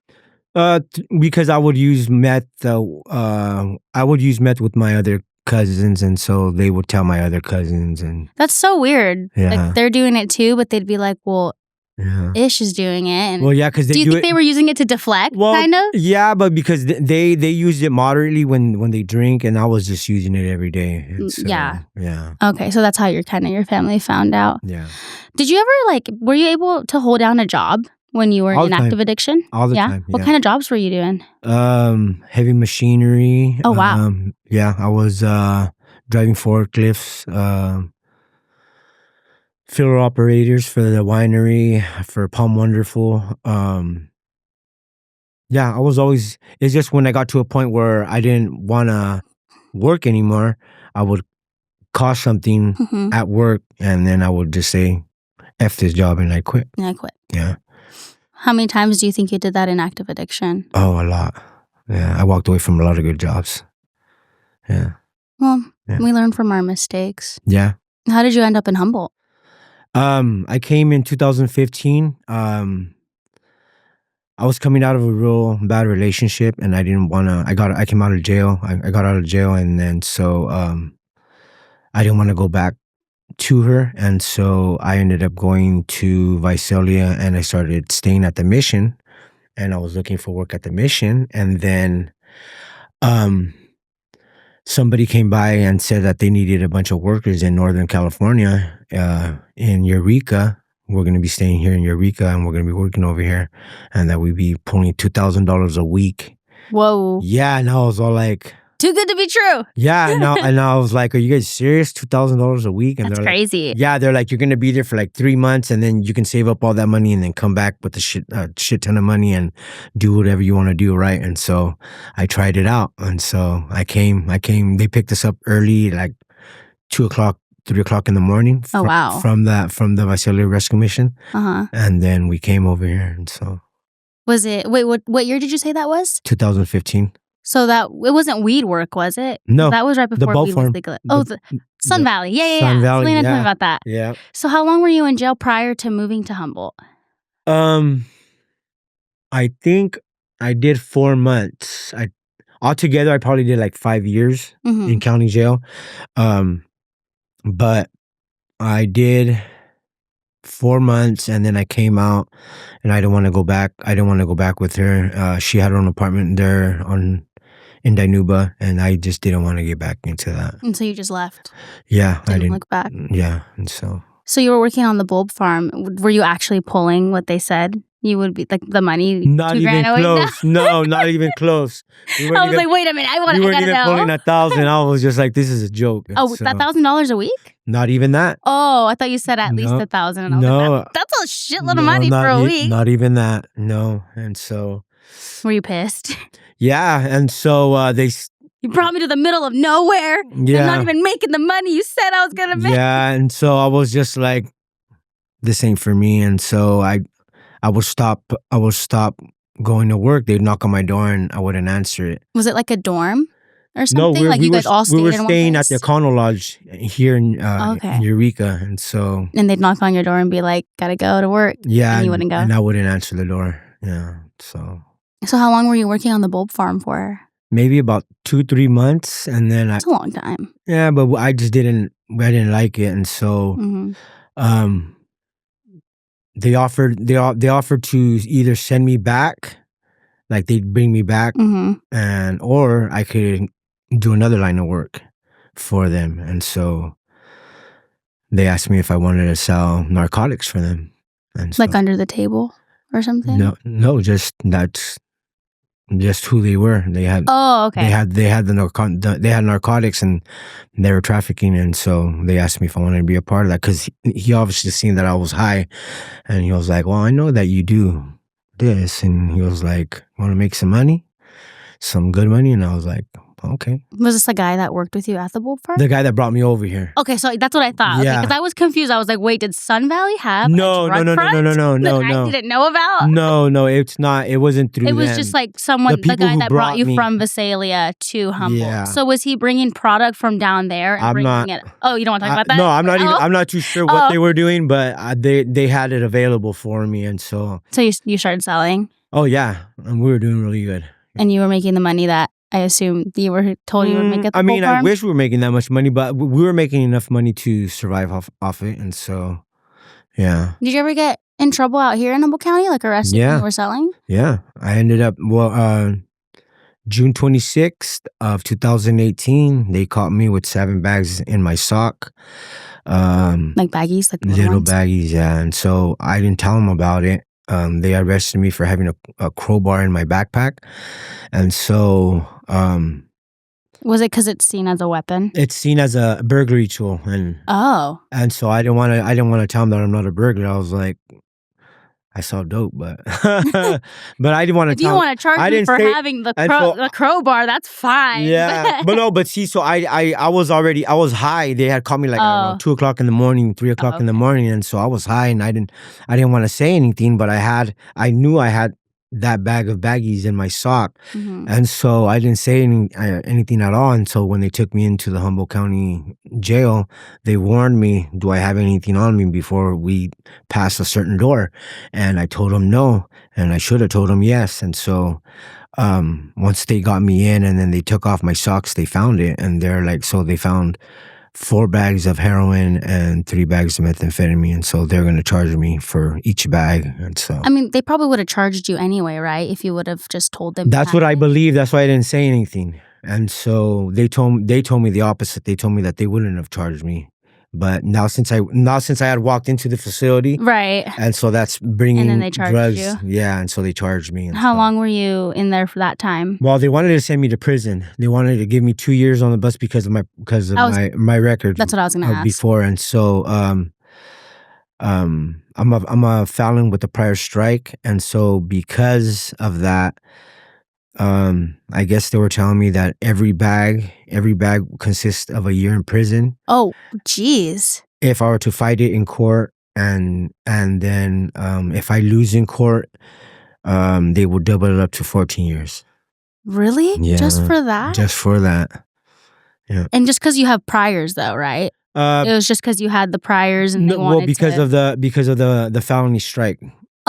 [SPEAKER 2] because I would use meth. I would use meth with my other cousins, and so they would tell my other cousins, and
[SPEAKER 1] That's so weird. Like,
[SPEAKER 2] yeah,
[SPEAKER 1] they're doing it too, but they'd be like, "Well,
[SPEAKER 2] yeah.
[SPEAKER 1] Ish is doing it," and
[SPEAKER 2] Well, yeah, because they
[SPEAKER 1] do you
[SPEAKER 2] do
[SPEAKER 1] think
[SPEAKER 2] it.
[SPEAKER 1] they were using it to deflect,
[SPEAKER 2] Well,
[SPEAKER 1] kind of?
[SPEAKER 2] yeah, but because they used it moderately when they drink, and I was just using it every day, and so
[SPEAKER 1] Yeah.
[SPEAKER 2] yeah,
[SPEAKER 1] Okay, so that's how your family found out.
[SPEAKER 2] yeah,
[SPEAKER 1] Did you ever, like were you able to hold down a job when you were
[SPEAKER 2] all
[SPEAKER 1] in
[SPEAKER 2] the time,
[SPEAKER 1] active addiction?
[SPEAKER 2] all the
[SPEAKER 1] Yeah?
[SPEAKER 2] time,
[SPEAKER 1] What
[SPEAKER 2] yeah.
[SPEAKER 1] kind of jobs were you doing?
[SPEAKER 2] Heavy machinery.
[SPEAKER 1] Oh, wow.
[SPEAKER 2] Yeah, I was driving forklifts, filler operators for the winery for Palm Wonderful. Yeah, I was always. It's just when I got to a point where I didn't want to work anymore, I would cause something
[SPEAKER 1] Mhm.
[SPEAKER 2] at work, and then I would just say, "F this job," and I quit.
[SPEAKER 1] Yeah, I quit.
[SPEAKER 2] Yeah.
[SPEAKER 1] How many times do you think you did that in active addiction?
[SPEAKER 2] Oh, a lot. Yeah, I walked away from a lot of good jobs. Yeah.
[SPEAKER 1] Well,
[SPEAKER 2] Yeah.
[SPEAKER 1] we learn from our mistakes.
[SPEAKER 2] Yeah.
[SPEAKER 1] How did you end up in Humboldt?
[SPEAKER 2] I came in 2015. I was coming out of a real bad relationship, and I didn't want to. I came out of jail. I got out of jail, and then so I didn't want to go back to her, and so I ended up going to Visalia, and I started staying at the mission, and I was looking for work at the mission, and then um somebody came by and said that they needed a bunch of workers in Northern California, in Eureka. We're going to be staying here in Eureka, and we're going to be working over here, and that we'd be pulling $2,000 a week.
[SPEAKER 1] Whoa.
[SPEAKER 2] Yeah, and I was all like,
[SPEAKER 1] Too good to be true.
[SPEAKER 2] yeah, and I was like, are you guys serious? $2,000 a week? And
[SPEAKER 1] That's
[SPEAKER 2] they're
[SPEAKER 1] crazy.
[SPEAKER 2] like, yeah, they're like, you're going to be there for like 3 months, and then you can save up all that money and then come back with a shit ton of money and do whatever you want to do, right? And so I tried it out, and so I came. They picked us up early, like 2:00, 3:00 in the morning.
[SPEAKER 1] Oh, wow.
[SPEAKER 2] From the Visalia Rescue Mission,
[SPEAKER 1] Uh-huh.
[SPEAKER 2] and then we came over here, and so
[SPEAKER 1] Was it wait, what year did you say that was?
[SPEAKER 2] 2015.
[SPEAKER 1] So that it wasn't weed work, was it?
[SPEAKER 2] No,
[SPEAKER 1] That was right before
[SPEAKER 2] Bulb
[SPEAKER 1] weed
[SPEAKER 2] Farm.
[SPEAKER 1] was legal. Oh, the Sun Valley. Yeah.
[SPEAKER 2] Sun Valley,
[SPEAKER 1] Selena told me
[SPEAKER 2] yeah.
[SPEAKER 1] about that.
[SPEAKER 2] Yeah.
[SPEAKER 1] So how long were you in jail prior to moving to Humboldt?
[SPEAKER 2] I think I did 4 months. Altogether, I probably did like 5 years
[SPEAKER 1] Mhm.
[SPEAKER 2] in county jail. But I did 4 months, and then I came out, and I didn't want to go back. I didn't want to go back with her. She had her own apartment there in Dinuba, and I just didn't want to get back into that.
[SPEAKER 1] And so you just left.
[SPEAKER 2] Yeah, I
[SPEAKER 1] Didn't
[SPEAKER 2] didn't
[SPEAKER 1] look back.
[SPEAKER 2] Yeah, and so
[SPEAKER 1] So you were working on the bulb farm. Were you actually pulling what they said? You would be like the money.
[SPEAKER 2] not
[SPEAKER 1] 2
[SPEAKER 2] even
[SPEAKER 1] grand a week?
[SPEAKER 2] close. No, not even close. We weren't
[SPEAKER 1] I was
[SPEAKER 2] even,
[SPEAKER 1] like, wait a minute. I
[SPEAKER 2] we weren't
[SPEAKER 1] gotta
[SPEAKER 2] even
[SPEAKER 1] know.
[SPEAKER 2] pulling 1,000. I was just like, this is a joke.
[SPEAKER 1] Oh,
[SPEAKER 2] So,
[SPEAKER 1] that $1,000 a week?
[SPEAKER 2] not even that.
[SPEAKER 1] Oh, I thought you said at least
[SPEAKER 2] No.
[SPEAKER 1] 1,000. And I was
[SPEAKER 2] No.
[SPEAKER 1] like, that's a shitload of money
[SPEAKER 2] not
[SPEAKER 1] for a week.
[SPEAKER 2] Not even that. No. And so,
[SPEAKER 1] Were you pissed?
[SPEAKER 2] yeah. And so
[SPEAKER 1] You brought me to the middle of nowhere.
[SPEAKER 2] yeah.
[SPEAKER 1] I'm not even making the money you said I was gonna make.
[SPEAKER 2] Yeah. And so I was just like, this ain't for me. And so I would stop going to work. They'd knock on my door and I wouldn't answer it.
[SPEAKER 1] Was it like a dorm or
[SPEAKER 2] No,
[SPEAKER 1] something? Like you guys all stayed
[SPEAKER 2] we were
[SPEAKER 1] in one
[SPEAKER 2] staying at
[SPEAKER 1] place?
[SPEAKER 2] the Econo Lodge here in
[SPEAKER 1] Okay.
[SPEAKER 2] Eureka. And so,
[SPEAKER 1] And they'd knock on your door and be like, gotta go to work.
[SPEAKER 2] yeah.
[SPEAKER 1] And you wouldn't go?
[SPEAKER 2] And I wouldn't answer the door. Yeah. So
[SPEAKER 1] So how long were you working on the bulb farm for?
[SPEAKER 2] maybe about 2-3 months. And then
[SPEAKER 1] It's a long time.
[SPEAKER 2] yeah, but I didn't like it. And so,
[SPEAKER 1] Hmm.
[SPEAKER 2] they offered to either send me back, like they'd bring me back,
[SPEAKER 1] Hmm.
[SPEAKER 2] or I could do another line of work for them. And so they asked me if I wanted to sell narcotics for them. And so,
[SPEAKER 1] Like under the table or something?
[SPEAKER 2] no, that's just who they were. They had
[SPEAKER 1] Oh, okay.
[SPEAKER 2] they had narcotics, and they were trafficking, and so they asked me if I wanted to be a part of that, because he obviously seen that I was high, and he was like, well, I know that you do this, and he was like, want to make some money, some good money? And I was like, okay.
[SPEAKER 1] Was this the guy that worked with you at the Bull Farm?
[SPEAKER 2] The guy that brought me over here.
[SPEAKER 1] Okay, so that's what I thought.
[SPEAKER 2] Yeah.
[SPEAKER 1] Because I was confused. I was like, wait, did Sun Valley have
[SPEAKER 2] No,
[SPEAKER 1] a drug
[SPEAKER 2] no,
[SPEAKER 1] front that I
[SPEAKER 2] no.
[SPEAKER 1] didn't know about?
[SPEAKER 2] No, it's not. It wasn't through
[SPEAKER 1] It was
[SPEAKER 2] them.
[SPEAKER 1] just like someone, the
[SPEAKER 2] people
[SPEAKER 1] guy
[SPEAKER 2] who
[SPEAKER 1] that brought you
[SPEAKER 2] brought me-
[SPEAKER 1] from Visalia to Humboldt.
[SPEAKER 2] Yeah.
[SPEAKER 1] So was he bringing product from down there and
[SPEAKER 2] I'm
[SPEAKER 1] bringing
[SPEAKER 2] not-
[SPEAKER 1] it? Oh, you don't want to talk about that?
[SPEAKER 2] No, I'm not even.
[SPEAKER 1] Oh.
[SPEAKER 2] I'm not too sure what they were doing, but they had it available for me, and so.
[SPEAKER 1] So you started selling,
[SPEAKER 2] Oh yeah, and we were doing really good.
[SPEAKER 1] and you were making the money that I assume you were told you would make at the Bull
[SPEAKER 2] I
[SPEAKER 1] Farm?
[SPEAKER 2] wish we were making that much money, but we were making enough money to survive off it, and so, yeah.
[SPEAKER 1] Did you ever get in trouble out here in Humboldt County, like arrested when you were selling?
[SPEAKER 2] Yeah, I ended up June 26th of 2018. They caught me with 7 bags in my sock.
[SPEAKER 1] Like baggies, like
[SPEAKER 2] Little
[SPEAKER 1] ones?
[SPEAKER 2] baggies, yeah. And so I didn't tell them about it. They arrested me for having a crowbar in my backpack, and so
[SPEAKER 1] Was it because it's seen as a weapon?
[SPEAKER 2] it's seen as a burglary tool,
[SPEAKER 1] Oh,
[SPEAKER 2] and so I didn't want to tell them that I'm not a burglar. I was like, I saw dope, but but I didn't want to.
[SPEAKER 1] if you want to charge me for having the crowbar, that's fine.
[SPEAKER 2] Yeah, but see, so I was high. They had called me like around 2 o'clock in the morning, 3 o'clock in the morning, and so I was high, and I didn't want to say anything, but I knew I had that bag of baggies in my sock, and so I didn't say anything at all. And so when they took me into the Humboldt County jail, they warned me, "Do I have anything on me before we pass a certain door?" And I told them no, and I should have told them yes. And so once they got me in, and then they took off my socks, they found it, and they're like, so they found 4 bags of heroin and 3 bags of methamphetamine, and so they're going to charge me for each bag. And so,
[SPEAKER 1] I mean, they probably would have charged you anyway, right? If you would have just told them.
[SPEAKER 2] That's what I believe. That's why I didn't say anything. And so they told me the opposite. They told me that they wouldn't have charged me. But now since I had walked into the facility,
[SPEAKER 1] right,
[SPEAKER 2] and so that's bringing
[SPEAKER 1] and then they charged
[SPEAKER 2] drugs,
[SPEAKER 1] you.
[SPEAKER 2] Yeah, and so they charged me.
[SPEAKER 1] How long were you in there for that time?
[SPEAKER 2] Well, they wanted to send me to prison. They wanted to give me 2 years on the bus because of my record.
[SPEAKER 1] That's what I was going to ask
[SPEAKER 2] before. And so I'm a felon with a prior strike, and so because of that, I guess they were telling me that every bag consists of a year in prison.
[SPEAKER 1] Oh, geez.
[SPEAKER 2] If I were to fight it in court, and then if I lose in court, they would double it up to 14 years.
[SPEAKER 1] Really?
[SPEAKER 2] Yeah.
[SPEAKER 1] Just for that?
[SPEAKER 2] Just for that. Yeah.
[SPEAKER 1] And just because you have priors, though, right? It was just because you had the priors, and they wanted
[SPEAKER 2] because of the felony strike.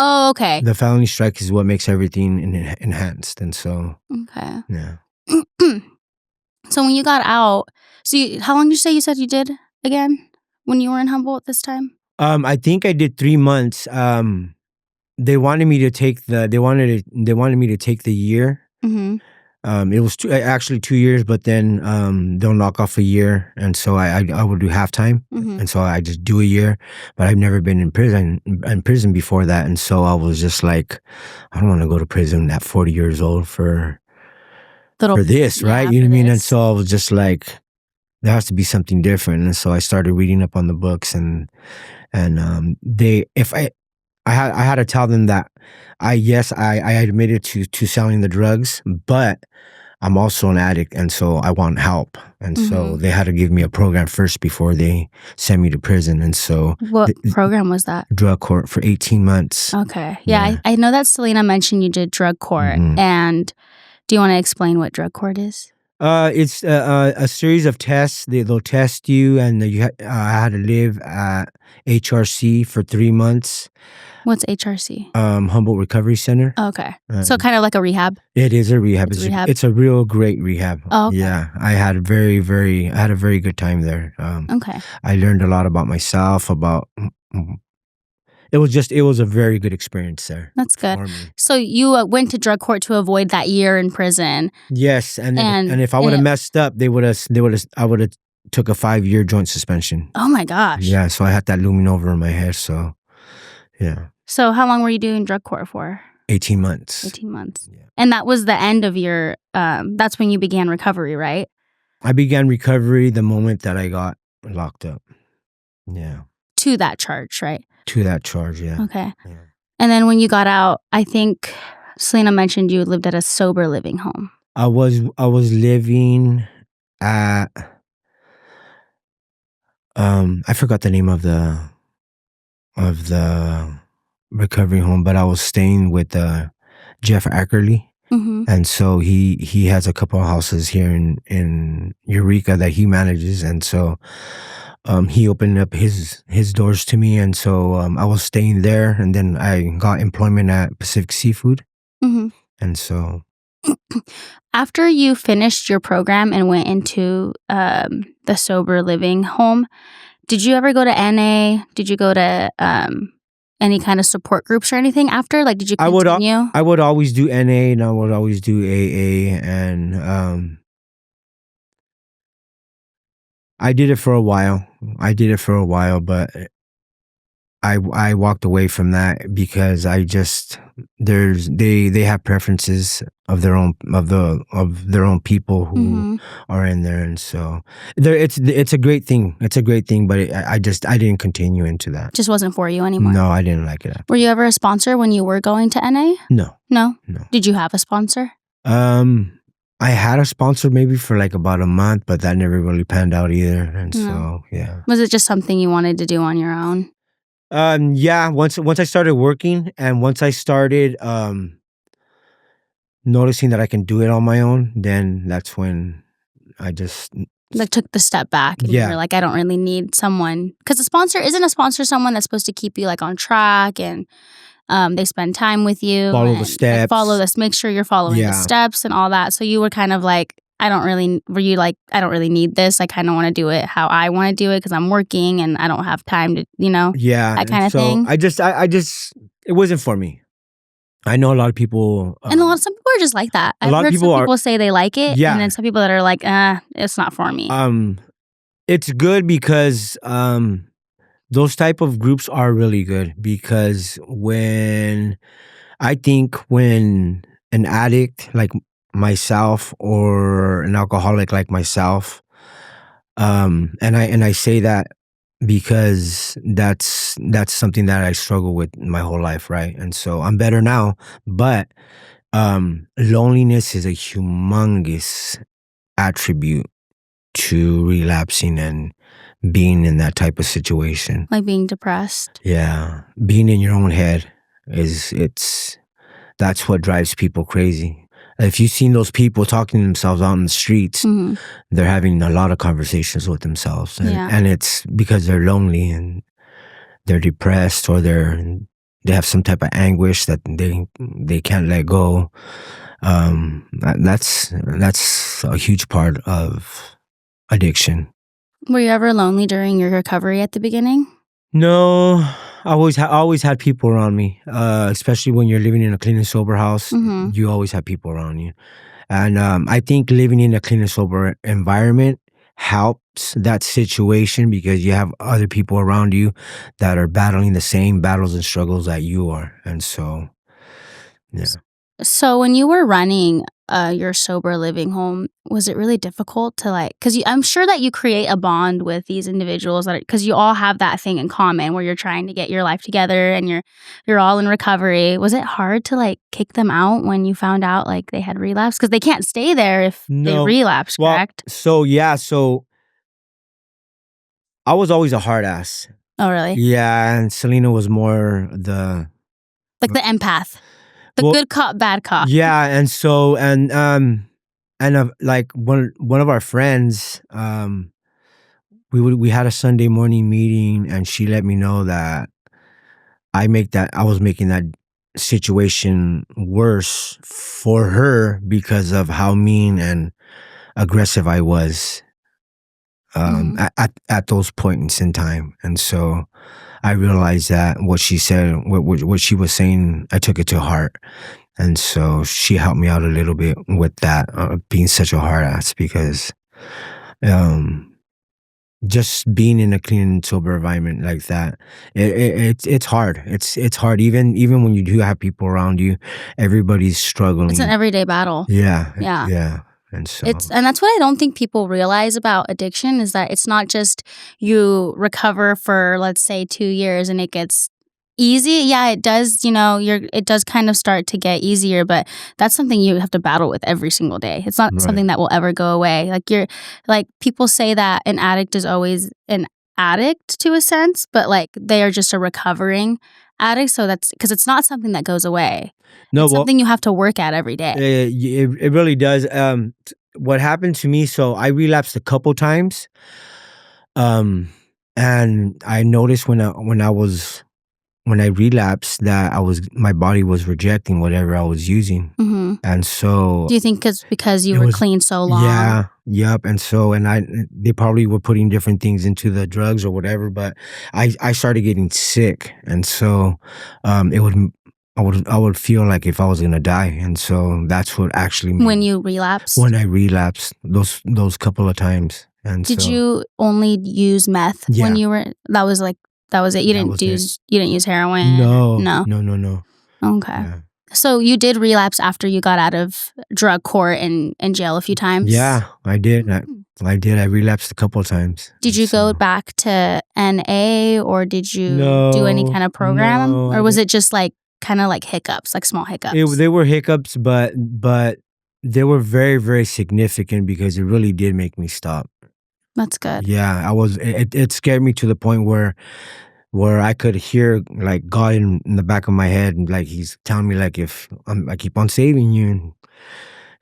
[SPEAKER 1] Oh, okay.
[SPEAKER 2] The felony strike is what makes everything enhanced, and so.
[SPEAKER 1] Okay.
[SPEAKER 2] Yeah.
[SPEAKER 1] So when you got out, how long did you say you said you did again when you were in Humboldt this time?
[SPEAKER 2] I think I did 3 months. They wanted me to take the year.
[SPEAKER 1] Mm-hmm.
[SPEAKER 2] It was actually 2 years, but then they'll knock off a year, and so I would do halftime, and so I just do a year. But I've never been in prison before that, and so I was just like, I don't want to go to prison at 40 years old for this, right? You know what I mean? And so I was just like, there has to be something different, and so I started reading up on the books, and I had to tell them that I admitted to selling the drugs, but I'm also an addict, and so I want help. And so they had to give me a program first before they sent me to prison. And so
[SPEAKER 1] what program was that?
[SPEAKER 2] Drug court for 18 months.
[SPEAKER 1] Okay. Yeah. I know that Selena mentioned you did drug court. And do you want to explain what drug court is?
[SPEAKER 2] It's a series of tests. They'll test you, and I had to live at HRC for 3 months.
[SPEAKER 1] What's HRC?
[SPEAKER 2] Humboldt Recovery Center.
[SPEAKER 1] Okay. So kind of like a rehab?
[SPEAKER 2] It is a rehab. It's a real great rehab.
[SPEAKER 1] Oh, okay.
[SPEAKER 2] Yeah. I had a very good time there.
[SPEAKER 1] Okay.
[SPEAKER 2] I learned a lot about myself, it was a very good experience there.
[SPEAKER 1] That's good. So you went to drug court to avoid that year in prison.
[SPEAKER 2] Yes, and if I would have messed up, I would have took a 5-year joint suspension.
[SPEAKER 1] Oh my gosh.
[SPEAKER 2] Yeah, so I had that looming over in my head. So, yeah.
[SPEAKER 1] So how long were you doing drug court for?
[SPEAKER 2] 18 months.
[SPEAKER 1] 18 months.
[SPEAKER 2] Yeah.
[SPEAKER 1] And that was the end of your. That's when you began recovery, right?
[SPEAKER 2] I began recovery the moment that I got locked up. Yeah.
[SPEAKER 1] To that charge, right?
[SPEAKER 2] To that charge, yeah.
[SPEAKER 1] Okay.
[SPEAKER 2] Yeah.
[SPEAKER 1] And then when you got out, I think Selena mentioned you lived at a sober living home.
[SPEAKER 2] I was living at I forgot the name of the recovery home, but I was staying with Jeff Ackerley.
[SPEAKER 1] Mhm.
[SPEAKER 2] And so he has a couple of houses here in Eureka that he manages, and so he opened up his doors to me, and so I was staying there, and then I got employment at Pacific Seafood,
[SPEAKER 1] Mhm.
[SPEAKER 2] and so
[SPEAKER 1] After you finished your program and went into, the sober living home, did you ever go to NA? Did you go to, any kind of support groups or anything after? Like, did you
[SPEAKER 2] I would al-
[SPEAKER 1] continue?
[SPEAKER 2] I would always do NA and I would always do AA, and I did it for a while. But I walked away from that because I just they have preferences of their own people who
[SPEAKER 1] Mhm.
[SPEAKER 2] are in there, and so it's a great thing. It's a great thing, but I didn't continue into that.
[SPEAKER 1] Just wasn't for you anymore.
[SPEAKER 2] No, I didn't like it.
[SPEAKER 1] Were you ever a sponsor when you were going to NA?
[SPEAKER 2] No,
[SPEAKER 1] No?
[SPEAKER 2] no.
[SPEAKER 1] Did you have a sponsor?
[SPEAKER 2] I had a sponsor maybe for like about a month, but that never really panned out either, and
[SPEAKER 1] No.
[SPEAKER 2] so yeah.
[SPEAKER 1] Was it just something you wanted to do on your own?
[SPEAKER 2] Yeah, once I started working and once I started noticing that I can do it on my own, then that's when I just
[SPEAKER 1] Like, took the step back and you were
[SPEAKER 2] yeah,
[SPEAKER 1] like, "I don't really need someone," because a sponsor someone that's supposed to keep you, like, on track and, they spend time with you
[SPEAKER 2] follow the
[SPEAKER 1] and, like,
[SPEAKER 2] steps.
[SPEAKER 1] make sure you're following the
[SPEAKER 2] Yeah.
[SPEAKER 1] steps and all that, so you were kind of like, were you like, "I don't really need this, I kinda wanna do it how I wanna do it because 'cause I'm working and I don't have time to,"
[SPEAKER 2] Yeah,
[SPEAKER 1] that
[SPEAKER 2] and
[SPEAKER 1] kinda
[SPEAKER 2] so
[SPEAKER 1] thing?
[SPEAKER 2] I just it wasn't for me. I know a lot of people
[SPEAKER 1] And some people are just like that.
[SPEAKER 2] a
[SPEAKER 1] I've
[SPEAKER 2] lot of
[SPEAKER 1] heard some
[SPEAKER 2] people are
[SPEAKER 1] people say they like it, and
[SPEAKER 2] yeah.
[SPEAKER 1] then some people that are like, it's not for me."
[SPEAKER 2] It's good because those type of groups are really good because when an addict like myself or an alcoholic like myself, and I say that because that's something that I struggle with my whole life, right? And so I'm better now, but loneliness is a humongous attribute to relapsing and being in that type of situation.
[SPEAKER 1] Like being depressed.
[SPEAKER 2] Yeah, being in your own head it's that's what drives people crazy. If you've seen those people talking to themselves out in the streets,
[SPEAKER 1] Mhm.
[SPEAKER 2] they're having a lot of conversations with themselves, and,
[SPEAKER 1] Yeah.
[SPEAKER 2] and it's because they're lonely and they're depressed or they have some type of anguish that they can't let go. That's a huge part of addiction.
[SPEAKER 1] Were you ever lonely during your recovery at the beginning?
[SPEAKER 2] No, I always had people around me, especially when you're living in a clean and sober house.
[SPEAKER 1] Mhm.
[SPEAKER 2] You always have people around you, and I think living in a clean and sober environment helps that situation because you have other people around you that are battling the same battles and struggles that you are, and so yeah.
[SPEAKER 1] So when you were running, your sober living home, was it really difficult to, like, because I'm sure that you create a bond with these individuals because you all have that thing in common where you're trying to get your life together and you're all in recovery. Was it hard to, like, kick them out when you found out, like, they had relapsed? Because they can't stay there if they
[SPEAKER 2] No,
[SPEAKER 1] relapse,
[SPEAKER 2] well,
[SPEAKER 1] correct?
[SPEAKER 2] so I was always a hard ass.
[SPEAKER 1] Oh, really?
[SPEAKER 2] Yeah, and Selena was more
[SPEAKER 1] Like the empath. The
[SPEAKER 2] well,
[SPEAKER 1] good cop, bad cop.
[SPEAKER 2] yeah, and so like one of our friends, we had a Sunday morning meeting, and she let me know that I was making that situation worse for her because of how mean and aggressive I was
[SPEAKER 1] Mhm.
[SPEAKER 2] at those points in time, and so I realized that what she said, what she was saying, I took it to heart. And so she helped me out a little bit with that, being such a hard ass because um, just being in a clean and sober environment like that, it's hard. It's hard. Even when you do have people around you, everybody's
[SPEAKER 1] It's an
[SPEAKER 2] struggling.
[SPEAKER 1] everyday battle.
[SPEAKER 2] Yeah,
[SPEAKER 1] Yeah.
[SPEAKER 2] yeah. And so
[SPEAKER 1] And that's what I don't think people realize about addiction is that it's not just you recover for, let's say, 2 years and it gets Easy? Yeah, it does, it does kind of start to get easier, but that's something you have to battle with every single day. It's not
[SPEAKER 2] Right.
[SPEAKER 1] something that will ever go away. Like people say that an addict is always an addict to a sense, but like they are just a recovering addict. So that's because it's not something that goes away.
[SPEAKER 2] No,
[SPEAKER 1] It's
[SPEAKER 2] well,
[SPEAKER 1] something you have to work at every day.
[SPEAKER 2] it really does. What happened to me? So I relapsed a couple times, um, and I noticed when I relapsed that my body was rejecting whatever I was using,
[SPEAKER 1] Hmm.
[SPEAKER 2] and so
[SPEAKER 1] Do you think it's because you
[SPEAKER 2] it
[SPEAKER 1] were
[SPEAKER 2] was
[SPEAKER 1] clean so long?
[SPEAKER 2] yeah, yep, and they probably were putting different things into the drugs or whatever, but I started getting sick, and so it would I would feel like if I was gonna die, and so that's what actually
[SPEAKER 1] When
[SPEAKER 2] made
[SPEAKER 1] you relapsed?
[SPEAKER 2] when I relapsed those couple of times, and
[SPEAKER 1] Did
[SPEAKER 2] so
[SPEAKER 1] you only use meth when
[SPEAKER 2] yeah,
[SPEAKER 1] you were that was it?
[SPEAKER 2] that was it.
[SPEAKER 1] You didn't use heroin or
[SPEAKER 2] No,
[SPEAKER 1] no?
[SPEAKER 2] no, no, no.
[SPEAKER 1] Okay.
[SPEAKER 2] Yeah,
[SPEAKER 1] So you did relapse after you got out of drug court and jail a few times?
[SPEAKER 2] yeah, I did.
[SPEAKER 1] Mm.
[SPEAKER 2] I did. I relapsed a couple of times,
[SPEAKER 1] Did
[SPEAKER 2] and
[SPEAKER 1] you go
[SPEAKER 2] so
[SPEAKER 1] back to NA or did you do any
[SPEAKER 2] no,
[SPEAKER 1] kind of program?
[SPEAKER 2] no,
[SPEAKER 1] Or
[SPEAKER 2] I
[SPEAKER 1] was
[SPEAKER 2] didn't.
[SPEAKER 1] it just like kinda like hiccups, like small
[SPEAKER 2] It
[SPEAKER 1] hiccups?
[SPEAKER 2] They were hiccups, but they were very, very significant because it really did make me stop.
[SPEAKER 1] That's good.
[SPEAKER 2] Yeah, it scared me to the point where I could hear, like, God in the back of my head, and, like, he's telling me, like, "If I keep on saving you, and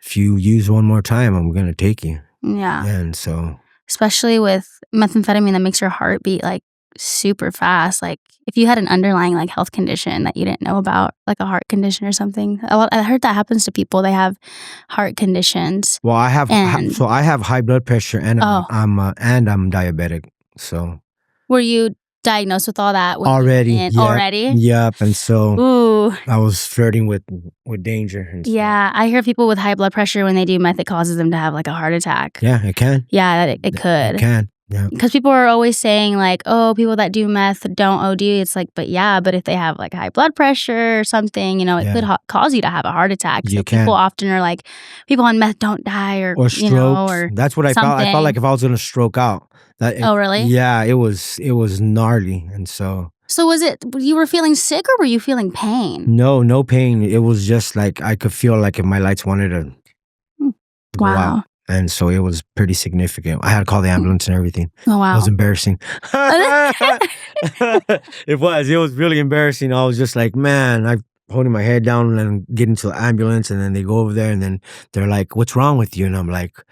[SPEAKER 2] if you use one more time, I'm gonna take you."
[SPEAKER 1] Yeah.
[SPEAKER 2] And so
[SPEAKER 1] Especially with methamphetamine that makes your heart beat, like, super fast, like, if you had an underlying, like, health condition that you didn't know about, like a heart condition or something, I heard that happens to people, they have heart conditions,
[SPEAKER 2] well,
[SPEAKER 1] and
[SPEAKER 2] I have high blood pressure, and
[SPEAKER 1] oh,
[SPEAKER 2] I'm diabetic, so
[SPEAKER 1] were you diagnosed with all that when you were
[SPEAKER 2] already,
[SPEAKER 1] in
[SPEAKER 2] yep,
[SPEAKER 1] already?
[SPEAKER 2] yep, and so
[SPEAKER 1] Ooh,
[SPEAKER 2] I was flirting with danger, and so
[SPEAKER 1] yeah, I hear people with high blood pressure, when they do meth, it causes them to have, like, a heart attack.
[SPEAKER 2] yeah, it can.
[SPEAKER 1] Yeah, it
[SPEAKER 2] It
[SPEAKER 1] could.
[SPEAKER 2] can, yeah.
[SPEAKER 1] Because people are always saying, like, "Oh, people that do meth don't OD." It's like, but yeah, but if they have, like, high blood pressure or something, it could
[SPEAKER 2] Yeah,
[SPEAKER 1] cause you to have a heart attack. So
[SPEAKER 2] you
[SPEAKER 1] people
[SPEAKER 2] can.
[SPEAKER 1] often are like, "People on meth don't die," or,
[SPEAKER 2] Or strokes.
[SPEAKER 1] or
[SPEAKER 2] That's what I felt. I felt like
[SPEAKER 1] something.
[SPEAKER 2] if I was gonna stroke out.
[SPEAKER 1] Oh, really?
[SPEAKER 2] Yeah, it was gnarly, and so
[SPEAKER 1] So was it you were feeling sick or were you feeling pain?
[SPEAKER 2] no pain. It was just like I could feel like if my lights wanted to
[SPEAKER 1] Mm.
[SPEAKER 2] go out,
[SPEAKER 1] Wow.
[SPEAKER 2] and so it was pretty significant. I had to call the
[SPEAKER 1] Mm.
[SPEAKER 2] ambulance and everything.
[SPEAKER 1] Oh,
[SPEAKER 2] It was
[SPEAKER 1] wow.
[SPEAKER 2] embarrassing. It was really embarrassing. I was just like, "Man," I holding my head down and getting to the ambulance, and then they go over there, and then they're like, "What's wrong with you?" And I'm like,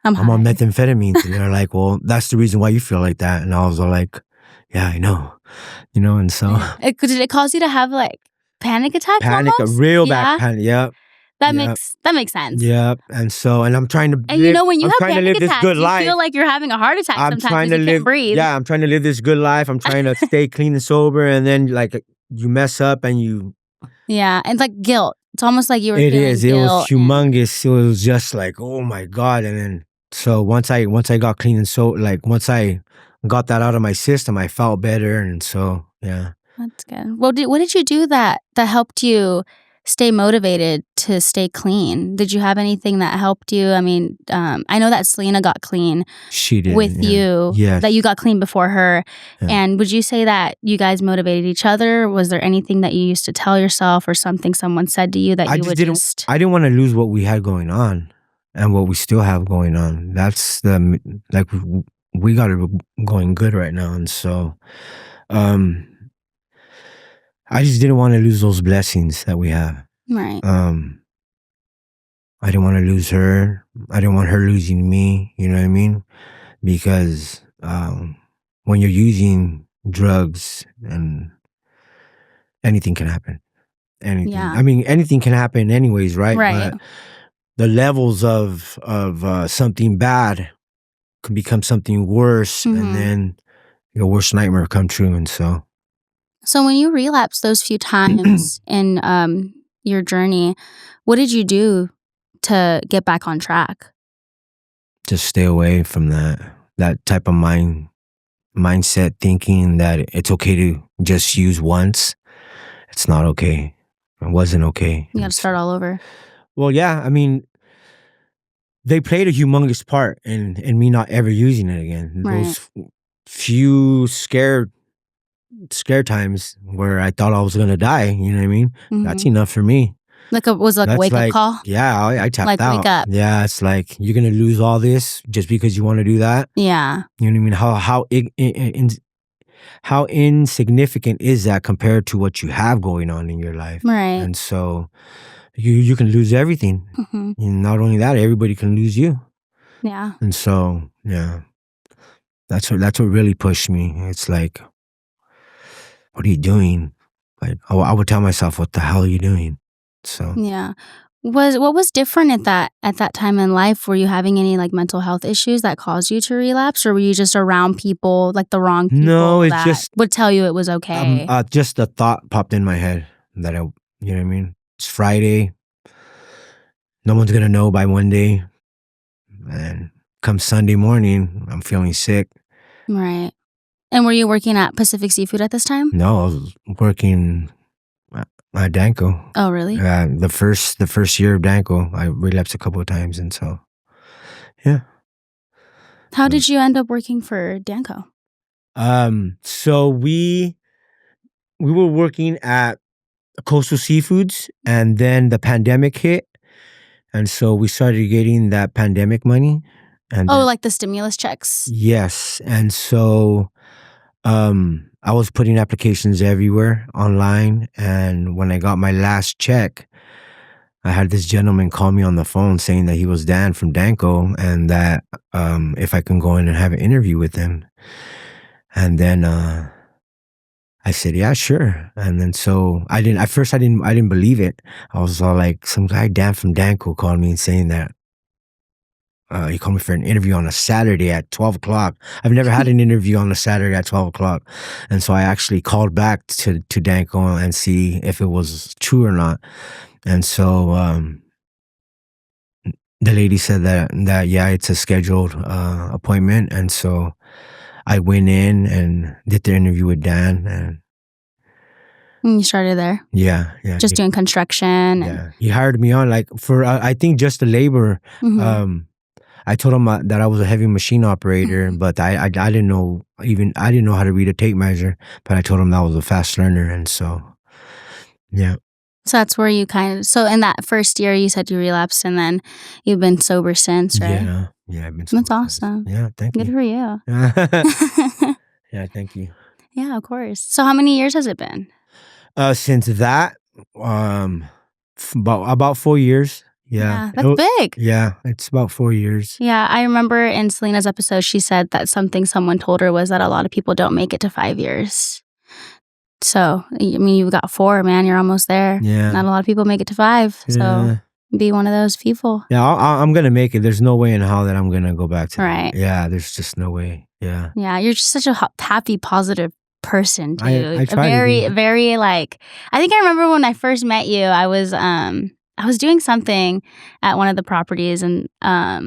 [SPEAKER 1] I'm
[SPEAKER 2] I'm on
[SPEAKER 1] high.
[SPEAKER 2] methamphetamines, and they're like, "Well, that's the reason why you feel like that." And I was all like, "Yeah, I know," and so
[SPEAKER 1] Did it cause you to have, like, panic attacks
[SPEAKER 2] panic, a
[SPEAKER 1] almost?
[SPEAKER 2] real bad
[SPEAKER 1] Yeah?
[SPEAKER 2] panic. Yep, yep,
[SPEAKER 1] That makes sense.
[SPEAKER 2] yep. And I'm trying to
[SPEAKER 1] And,
[SPEAKER 2] live.
[SPEAKER 1] when you
[SPEAKER 2] I'm
[SPEAKER 1] have
[SPEAKER 2] trying to
[SPEAKER 1] panic
[SPEAKER 2] live this
[SPEAKER 1] attacks,
[SPEAKER 2] good
[SPEAKER 1] you feel
[SPEAKER 2] life.
[SPEAKER 1] like you're having a heart attack
[SPEAKER 2] I'm
[SPEAKER 1] sometimes
[SPEAKER 2] trying
[SPEAKER 1] because
[SPEAKER 2] to
[SPEAKER 1] you can't
[SPEAKER 2] live.
[SPEAKER 1] breathe.
[SPEAKER 2] Yeah, I'm trying to live this good life. I'm trying to stay clean and sober, and then like you mess up, and you.
[SPEAKER 1] Yeah, and it's like guilt. It's almost like you were
[SPEAKER 2] It
[SPEAKER 1] feeling
[SPEAKER 2] is. It was
[SPEAKER 1] guilt and
[SPEAKER 2] humongous. It was just like, oh my God. And then so once I got clean and so like once I got that out of my system, I felt better. And so yeah.
[SPEAKER 1] that's good. Well, what did you do that helped you stay motivated to stay clean? Did you have anything that helped you? I mean, I know that Selena got clean
[SPEAKER 2] She did.
[SPEAKER 1] with
[SPEAKER 2] Yeah.
[SPEAKER 1] you, that
[SPEAKER 2] Yes.
[SPEAKER 1] you got clean before her.
[SPEAKER 2] Yeah.
[SPEAKER 1] And would you say that you guys motivated each other? Was there anything that you used to tell yourself or something someone said to you that
[SPEAKER 2] I
[SPEAKER 1] you
[SPEAKER 2] just
[SPEAKER 1] would
[SPEAKER 2] didn't
[SPEAKER 1] just
[SPEAKER 2] I didn't want to lose what we had going on and what we still have going on. That's like we got it going good right now. And so um I just didn't want to lose those blessings that we have.
[SPEAKER 1] right.
[SPEAKER 2] Um I didn't want to lose her. I didn't want her losing me. You know what I mean? Because when you're using drugs, and anything can happen. Anything.
[SPEAKER 1] Yeah.
[SPEAKER 2] I mean, anything can happen, anyways, right?
[SPEAKER 1] Right.
[SPEAKER 2] But the levels of something bad can become something worse, and
[SPEAKER 1] Mhm.
[SPEAKER 2] then your worst nightmare come true. And so,
[SPEAKER 1] So when you relapsed those few times in your journey, what did you do to get back on track?
[SPEAKER 2] just stay away from that type of mindset, thinking that it's okay to just use once. It's not okay. It wasn't okay.
[SPEAKER 1] You got to start all over.
[SPEAKER 2] Well, yeah, I mean, they played a humongous part in me not ever using it again.
[SPEAKER 1] Right.
[SPEAKER 2] Those few scared scare times where I thought I was gonna die. You know what I mean? That's
[SPEAKER 1] Mhm.
[SPEAKER 2] enough for me.
[SPEAKER 1] Like a was it like a
[SPEAKER 2] That's
[SPEAKER 1] wake-up
[SPEAKER 2] like,
[SPEAKER 1] call?
[SPEAKER 2] yeah, I tapped
[SPEAKER 1] Like, wake
[SPEAKER 2] out.
[SPEAKER 1] up.
[SPEAKER 2] Yeah, it's like you're gonna lose all this just because you want to do that.
[SPEAKER 1] Yeah.
[SPEAKER 2] You know what I mean? How insignificant is that compared to what you have going on in your life?
[SPEAKER 1] Right.
[SPEAKER 2] And so you can lose everything.
[SPEAKER 1] Mhm.
[SPEAKER 2] And not only that, everybody can lose you.
[SPEAKER 1] Yeah.
[SPEAKER 2] And so, yeah, that's what really pushed me. It's like, what are you doing? Like, I would tell myself, what the hell are you doing? So,
[SPEAKER 1] Yeah. What was different at that time in life? Were you having any, like, mental health issues that caused you to relapse, or were you just around people, like, the wrong
[SPEAKER 2] no,
[SPEAKER 1] people
[SPEAKER 2] it's
[SPEAKER 1] that would tell you it was okay?
[SPEAKER 2] just a thought popped in my head that you know what I mean? It's Friday. No one's gonna know by Monday. And come Sunday morning, I'm feeling sick.
[SPEAKER 1] Right. And were you working at Pacific Seafood at this time?
[SPEAKER 2] No, I was working at Danko.
[SPEAKER 1] Oh, really?
[SPEAKER 2] The first year of Danko, I relapsed a couple of times, and so yeah.
[SPEAKER 1] How did you end up working for Danco?
[SPEAKER 2] So we were working at Coastal Seafoods, and then the pandemic hit, and so we started getting that pandemic money, and
[SPEAKER 1] Oh,
[SPEAKER 2] then,
[SPEAKER 1] like the stimulus checks?
[SPEAKER 2] yes, and so I was putting applications everywhere online, and when I got my last check, I had this gentleman call me on the phone saying that he was Dan from Danko, and that if I can go in and have an interview with him. And then I said, "Yeah, sure." And then so at first I didn't believe it. I was all like, some guy Dan from Danko called me and saying that he called me for an interview on a Saturday at 12 o'clock. I've never had an interview on a Saturday at 12 o'clock. And so I actually called back to Danko and see if it was true or not. And so the lady said that yeah, it's a scheduled appointment. And so I went in and did the interview with Dan, and
[SPEAKER 1] And you started there?
[SPEAKER 2] yeah,
[SPEAKER 1] Just doing construction and
[SPEAKER 2] yeah. He hired me on like for I think just the labor.
[SPEAKER 1] Mhm.
[SPEAKER 2] I told him that I was a heavy machine operator, but I didn't know how to read a tape measure. But I told him that I was a fast learner, and so yeah,
[SPEAKER 1] So that's where you so in that first year, you said you relapsed, and then you've been sober since, right?
[SPEAKER 2] yeah. I've been
[SPEAKER 1] That's
[SPEAKER 2] sober since.
[SPEAKER 1] awesome.
[SPEAKER 2] Yeah, thank
[SPEAKER 1] Good
[SPEAKER 2] you.
[SPEAKER 1] for you.
[SPEAKER 2] Yeah, thank you.
[SPEAKER 1] Yeah, of course. So how many years has it been?
[SPEAKER 2] Since that, about 4 years. Yeah,
[SPEAKER 1] Yeah, that's big.
[SPEAKER 2] yeah, it's about 4 years.
[SPEAKER 1] Yeah, I remember in Selena's episode, she said that something someone told her was that a lot of people don't make it to 5 years. So, I mean, you've got 4, man, you're almost there.
[SPEAKER 2] Yeah,
[SPEAKER 1] Not a lot of people make it to 5, so
[SPEAKER 2] yeah,
[SPEAKER 1] be one of those people.
[SPEAKER 2] yeah. I'm gonna make it. There's no way in hell that I'm gonna go back to that.
[SPEAKER 1] Right.
[SPEAKER 2] Yeah, there's just no way. Yeah,
[SPEAKER 1] Yeah, you're just such a happy, positive person,
[SPEAKER 2] I
[SPEAKER 1] dude.
[SPEAKER 2] try to
[SPEAKER 1] Very,
[SPEAKER 2] be.
[SPEAKER 1] very like. I think I remember when I first met you. I was doing something at one of the properties, and I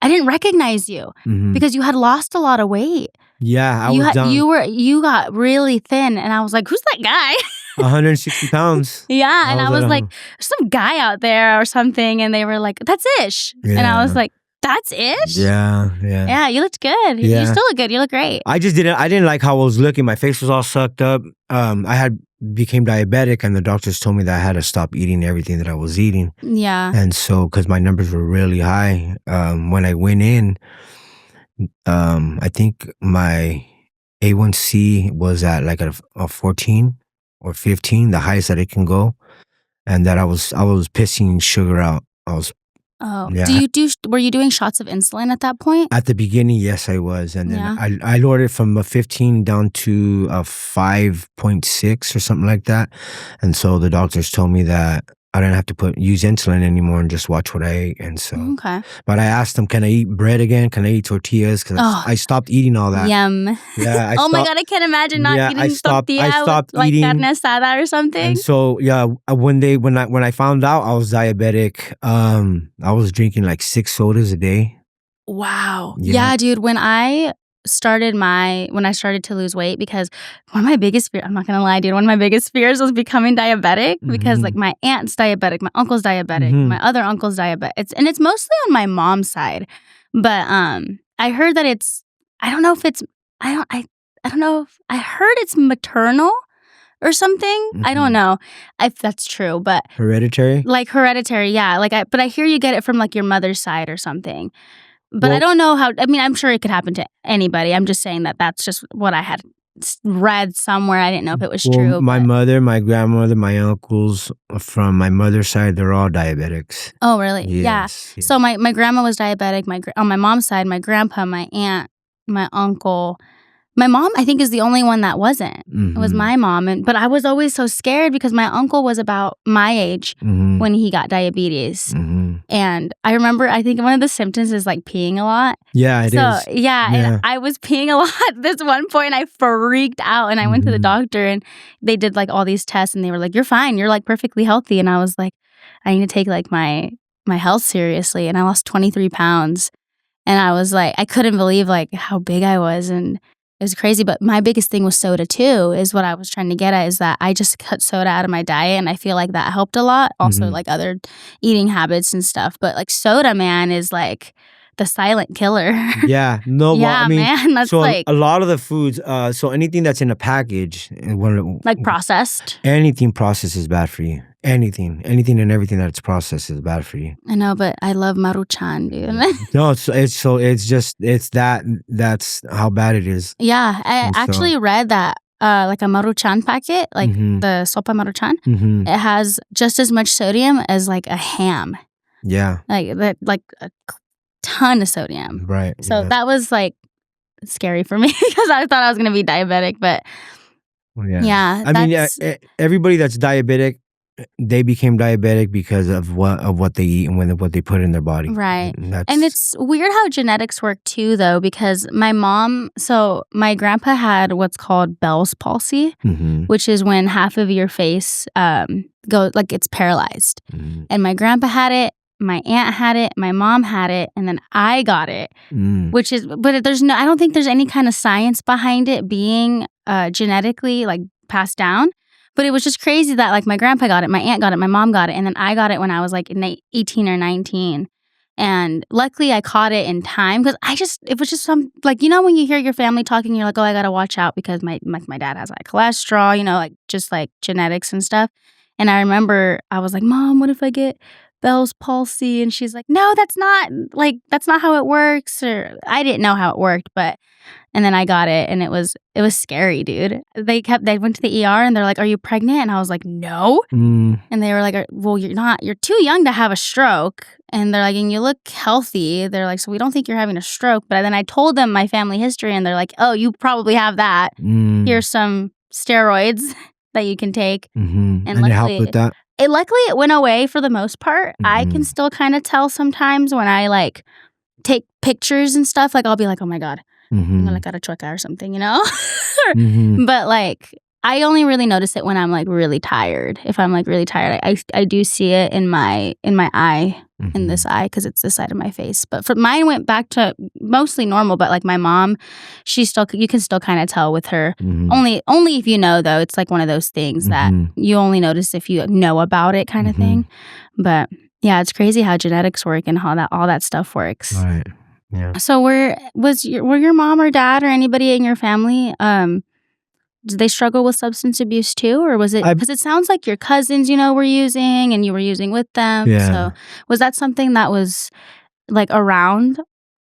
[SPEAKER 1] didn't recognize you
[SPEAKER 2] Mhm.
[SPEAKER 1] because you had lost a lot of weight.
[SPEAKER 2] Yeah, I was down
[SPEAKER 1] You got really thin, and I was like, "Who's that guy?"
[SPEAKER 2] 160 pounds.
[SPEAKER 1] Yeah,
[SPEAKER 2] I
[SPEAKER 1] and I
[SPEAKER 2] was
[SPEAKER 1] was
[SPEAKER 2] at
[SPEAKER 1] like, "Some guy out there or something," and they were like, "That's Ish," and I was
[SPEAKER 2] Yeah,
[SPEAKER 1] like, "That's Ish."
[SPEAKER 2] yeah, yeah,
[SPEAKER 1] Yeah, you looked good. You
[SPEAKER 2] yeah.
[SPEAKER 1] still look good. You look great.
[SPEAKER 2] I didn't like how I was looking. My face was all sucked up. I had became diabetic, and the doctors told me that I had to stop eating everything that I was eating.
[SPEAKER 1] Yeah.
[SPEAKER 2] And so, because my numbers were really high, when I went in, I think my A1C was at like a 14 or 15, the highest that it can go, and that I was pissing sugar out.
[SPEAKER 1] Oh,
[SPEAKER 2] Yeah.
[SPEAKER 1] were you doing shots of insulin at that point?
[SPEAKER 2] At the beginning, yes, I was, and then
[SPEAKER 1] Yeah.
[SPEAKER 2] I lowered it from a 15 down to a 5.6 or something like that, and so the doctors told me that I didn't have to use insulin anymore and just watch what I ate, and so.
[SPEAKER 1] Okay.
[SPEAKER 2] But I asked them, "Can I eat bread again? Can I eat tortillas?" Because
[SPEAKER 1] Oh,
[SPEAKER 2] I stopped eating all that.
[SPEAKER 1] yum.
[SPEAKER 2] Yeah, I
[SPEAKER 1] Oh my
[SPEAKER 2] stopped.
[SPEAKER 1] God, I can't imagine not
[SPEAKER 2] Yeah,
[SPEAKER 1] eating tortilla
[SPEAKER 2] I stopped
[SPEAKER 1] with like
[SPEAKER 2] eating.
[SPEAKER 1] carne asada or something.
[SPEAKER 2] And so, yeah, when I found out I was diabetic, I was drinking like 6 sodas a day.
[SPEAKER 1] Wow.
[SPEAKER 2] Yeah.
[SPEAKER 1] Yeah, dude, when I started to lose weight, because one of my biggest fears, I'm not gonna lie, dude, one of my biggest fears was becoming diabetic because like
[SPEAKER 2] Mhm.
[SPEAKER 1] my aunt's diabetic, my uncle's diabetic,
[SPEAKER 2] Mhm.
[SPEAKER 1] my other uncle's diabetic. It's mostly on my mom's side. But I heard that I don't know if it's I don't I don't know if I heard it's maternal or something. I don't know if that's true, but
[SPEAKER 2] Hereditary?
[SPEAKER 1] like hereditary, yeah. But I hear you get it from like your mother's side or something. But I
[SPEAKER 2] Well,
[SPEAKER 1] don't know how. I mean, I'm sure it could happen to anybody. I'm just saying that that's just what I had read somewhere. I didn't know if it was true.
[SPEAKER 2] my
[SPEAKER 1] But
[SPEAKER 2] mother, my grandmother, my uncles from my mother's side, they're all diabetics.
[SPEAKER 1] oh, really? Yeah.
[SPEAKER 2] Yes.
[SPEAKER 1] So my grandma was diabetic. On my mom's side, my grandpa, my aunt, my uncle. My mom, I think, is the only one that wasn't. It was my mom, but I was always so scared because my uncle was about my age when he got diabetes. And I remember, I think one of the symptoms is like peeing a lot.
[SPEAKER 2] Yeah, it
[SPEAKER 1] So,
[SPEAKER 2] is.
[SPEAKER 1] yeah, and I was peeing a lot at this one point, and I freaked out, and I went to the doctor, and they did like all these tests, and they were like, "You're fine. You're like perfectly healthy." And I was like, "I need to take like my health seriously." And I lost 23 pounds. And I was like, I couldn't believe like how big I was, and it was crazy. But my biggest thing was soda too, is what I was trying to get at, is that I just cut soda out of my diet, and I feel like that helped a lot. Also like other eating habits and stuff. But like soda, man, is like the silent killer.
[SPEAKER 2] Yeah, no, well,
[SPEAKER 1] Yeah,
[SPEAKER 2] I mean,
[SPEAKER 1] man, that's
[SPEAKER 2] so
[SPEAKER 1] like
[SPEAKER 2] a lot of the foods, so anything that's in a package,
[SPEAKER 1] like processed.
[SPEAKER 2] anything processed is bad for you. Anything and everything that's processed is bad for you.
[SPEAKER 1] I know, but I love Maruchan, dude.
[SPEAKER 2] No, that's how bad it is.
[SPEAKER 1] Yeah, I
[SPEAKER 2] And so,
[SPEAKER 1] actually read that like a Maruchan packet, like the sopa Maruchan, it has just as much sodium as like a ham.
[SPEAKER 2] yeah,
[SPEAKER 1] Like a ton of sodium.
[SPEAKER 2] right.
[SPEAKER 1] So
[SPEAKER 2] Yeah.
[SPEAKER 1] that was like scary for me because I thought I was gonna be diabetic, but
[SPEAKER 2] Well, yeah.
[SPEAKER 1] yeah,
[SPEAKER 2] I mean,
[SPEAKER 1] that's
[SPEAKER 2] everybody that's diabetic, they became diabetic because of what they eat and what they put in their body.
[SPEAKER 1] right.
[SPEAKER 2] And
[SPEAKER 1] And it's weird how genetics work too, though, because my grandpa had what's called Bell's palsy, which is when half of your face goes like it's paralyzed. And my grandpa had it, my aunt had it, my mom had it, and then I got it. Which is, but I don't think there's any kind of science behind it being genetically like passed down. But it was just crazy that like my grandpa got it, my aunt got it, my mom got it, and then I got it when I was like 18 or 19. And luckily I caught it in time because it was just some, like, you know, when you hear your family talking, you're like, oh, I gotta watch out because my dad has like cholesterol, you know, like just like genetics and stuff. And I remember I was like, Mom, what if I get Bell's palsy? And she's like, no, that's not how it works. Or I didn't know how it worked, and then I got it, and it was scary, dude. They went to the ER, and they're like, are you pregnant? And I was like, no. And they were like, well, you're not. You're too young to have a stroke. And they're like, and you look healthy. They're like, so we don't think you're having a stroke. But then I told them my family history, and they're like, oh, you probably have that. Here's some steroids that you can take.
[SPEAKER 2] And it helped with that?
[SPEAKER 1] Luckily, it went away for the most part. I can still kind of tell sometimes when I like take pictures and stuff. Like I'll be like, oh my God, I'm like got a chueca or something, you know? But like I only really notice it when I'm like really tired. If I'm like really tired, I do see it in my eye, in this eye, because it's this side of my face. But for mine went back to mostly normal. But like my mom, you can still kind of tell with her. Only if you know, though. It's like one of those things that you only notice if you know about it, kind of thing. But yeah, it's crazy how genetics work and how all that stuff works.
[SPEAKER 2] Right. Yeah.
[SPEAKER 1] So were your mom or dad or anybody in your family, did they struggle with substance abuse too? Or was it, because it sounds like your cousins, you know, were using and you were using with them.
[SPEAKER 2] Yeah.
[SPEAKER 1] So was that something that was like around?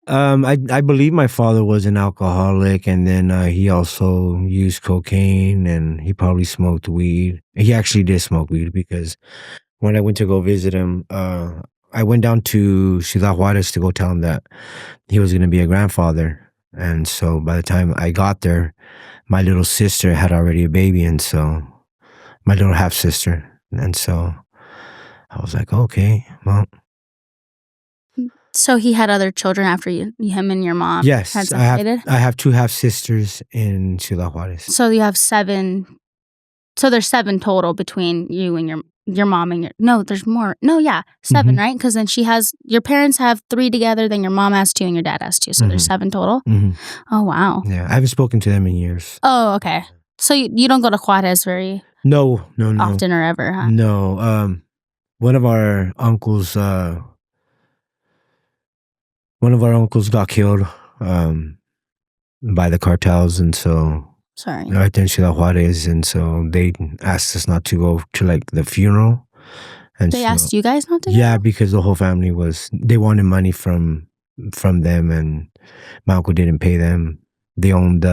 [SPEAKER 2] I believe my father was an alcoholic, and then he also used cocaine, and he probably smoked weed. He actually did smoke weed, because when I went to go visit him, I went down to Ciudad Juarez to go tell him that he was going to be a grandfather. And so by the time I got there, my little sister had already a baby, and so my little half sister. And so I was like, okay, well.
[SPEAKER 1] So he had other children after him and your mom?
[SPEAKER 2] Yes,
[SPEAKER 1] had separated?
[SPEAKER 2] I have 2 half sisters in Ciudad Juarez.
[SPEAKER 1] So you have 7. So there's 7 total between you and your mom and no, there's more. No, yeah, 7, right? Because then your parents have 3 together, then your mom has 2 and your dad has 2. So there's 7 total? Oh, wow.
[SPEAKER 2] Yeah, I haven't spoken to them in years.
[SPEAKER 1] Oh, okay. So you don't go to Juarez very
[SPEAKER 2] No.
[SPEAKER 1] often or ever, huh?
[SPEAKER 2] No. One of our uncles got killed by the cartels, and so
[SPEAKER 1] Sorry.
[SPEAKER 2] right there in Ciudad Juarez, and so they asked us not to go to like the funeral, and
[SPEAKER 1] They
[SPEAKER 2] so
[SPEAKER 1] asked you guys not to
[SPEAKER 2] yeah,
[SPEAKER 1] go?
[SPEAKER 2] because the whole family they wanted money from them, and my uncle didn't pay them. They owned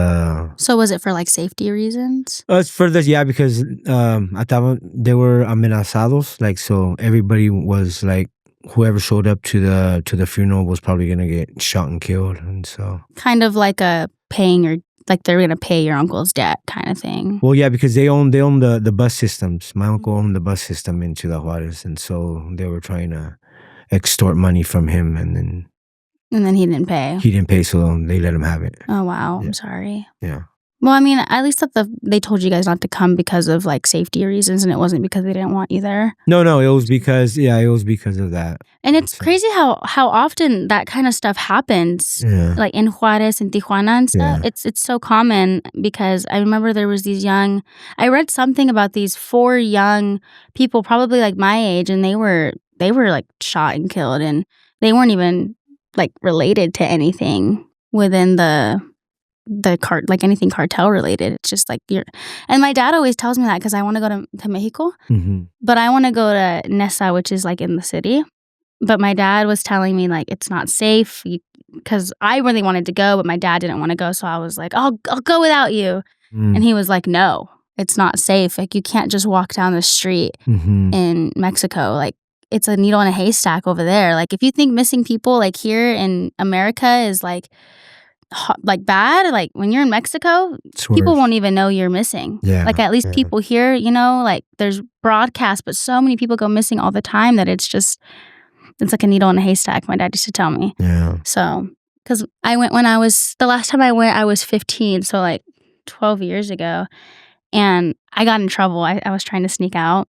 [SPEAKER 1] So was it for, like, safety reasons?
[SPEAKER 2] it's for this, yeah, because I thought they were amenazados, like so everybody was like whoever showed up to the funeral was probably gonna get shot and killed, and so
[SPEAKER 1] Kind of like a paying your like, they're gonna pay your uncle's debt kinda thing.
[SPEAKER 2] well, yeah, because they own the bus systems. My uncle owned the bus system in Ciudad Juarez, and so they were trying to extort money from him, and then
[SPEAKER 1] And then he didn't pay.
[SPEAKER 2] he didn't pay, so they let him have it.
[SPEAKER 1] Oh, wow,
[SPEAKER 2] Yeah.
[SPEAKER 1] I'm sorry.
[SPEAKER 2] Yeah.
[SPEAKER 1] Well, I mean, at least that they told you guys not to come because of, like, safety reasons, and it wasn't because they didn't want you there.
[SPEAKER 2] No, it was because of that.
[SPEAKER 1] And it's
[SPEAKER 2] So,
[SPEAKER 1] crazy how often that kinda stuff happens,
[SPEAKER 2] yeah.
[SPEAKER 1] like, in Juarez and Tijuana and stuff.
[SPEAKER 2] Yeah.
[SPEAKER 1] It's so common because I remember there was these I read something about these 4 young people, probably, like, my age, and they were, like, shot and killed, and they weren't even, like, related to anything within like, anything cartel related. It's just, like, you're and my dad always tells me that because I wanna go to Mexico,
[SPEAKER 2] Mhm.
[SPEAKER 1] but I wanna go to Nesa, which is, like, in the city. But my dad was telling me, like, it's not safe because I really wanted to go, but my dad didn't wanna go, so I was like, I'll go without you." And
[SPEAKER 2] Mm.
[SPEAKER 1] he was like, "No, it's not safe. Like, you can't just walk down the street
[SPEAKER 2] Mhm.
[SPEAKER 1] in Mexico. Like, it's a needle in a haystack over there. Like, if you think missing people, like, here in America is, like, bad, like, when you're in Mexico,
[SPEAKER 2] It's
[SPEAKER 1] people
[SPEAKER 2] worse.
[SPEAKER 1] won't even know you're missing.
[SPEAKER 2] Yeah.
[SPEAKER 1] Like, at least
[SPEAKER 2] Yeah.
[SPEAKER 1] people here, like, there's broadcasts, but so many people go missing all the time that it's like a needle in a haystack, my dad used to tell me.
[SPEAKER 2] Yeah.
[SPEAKER 1] So, because the last time I was 15, so, like, 12 years ago, and I got in trouble. I was trying to sneak out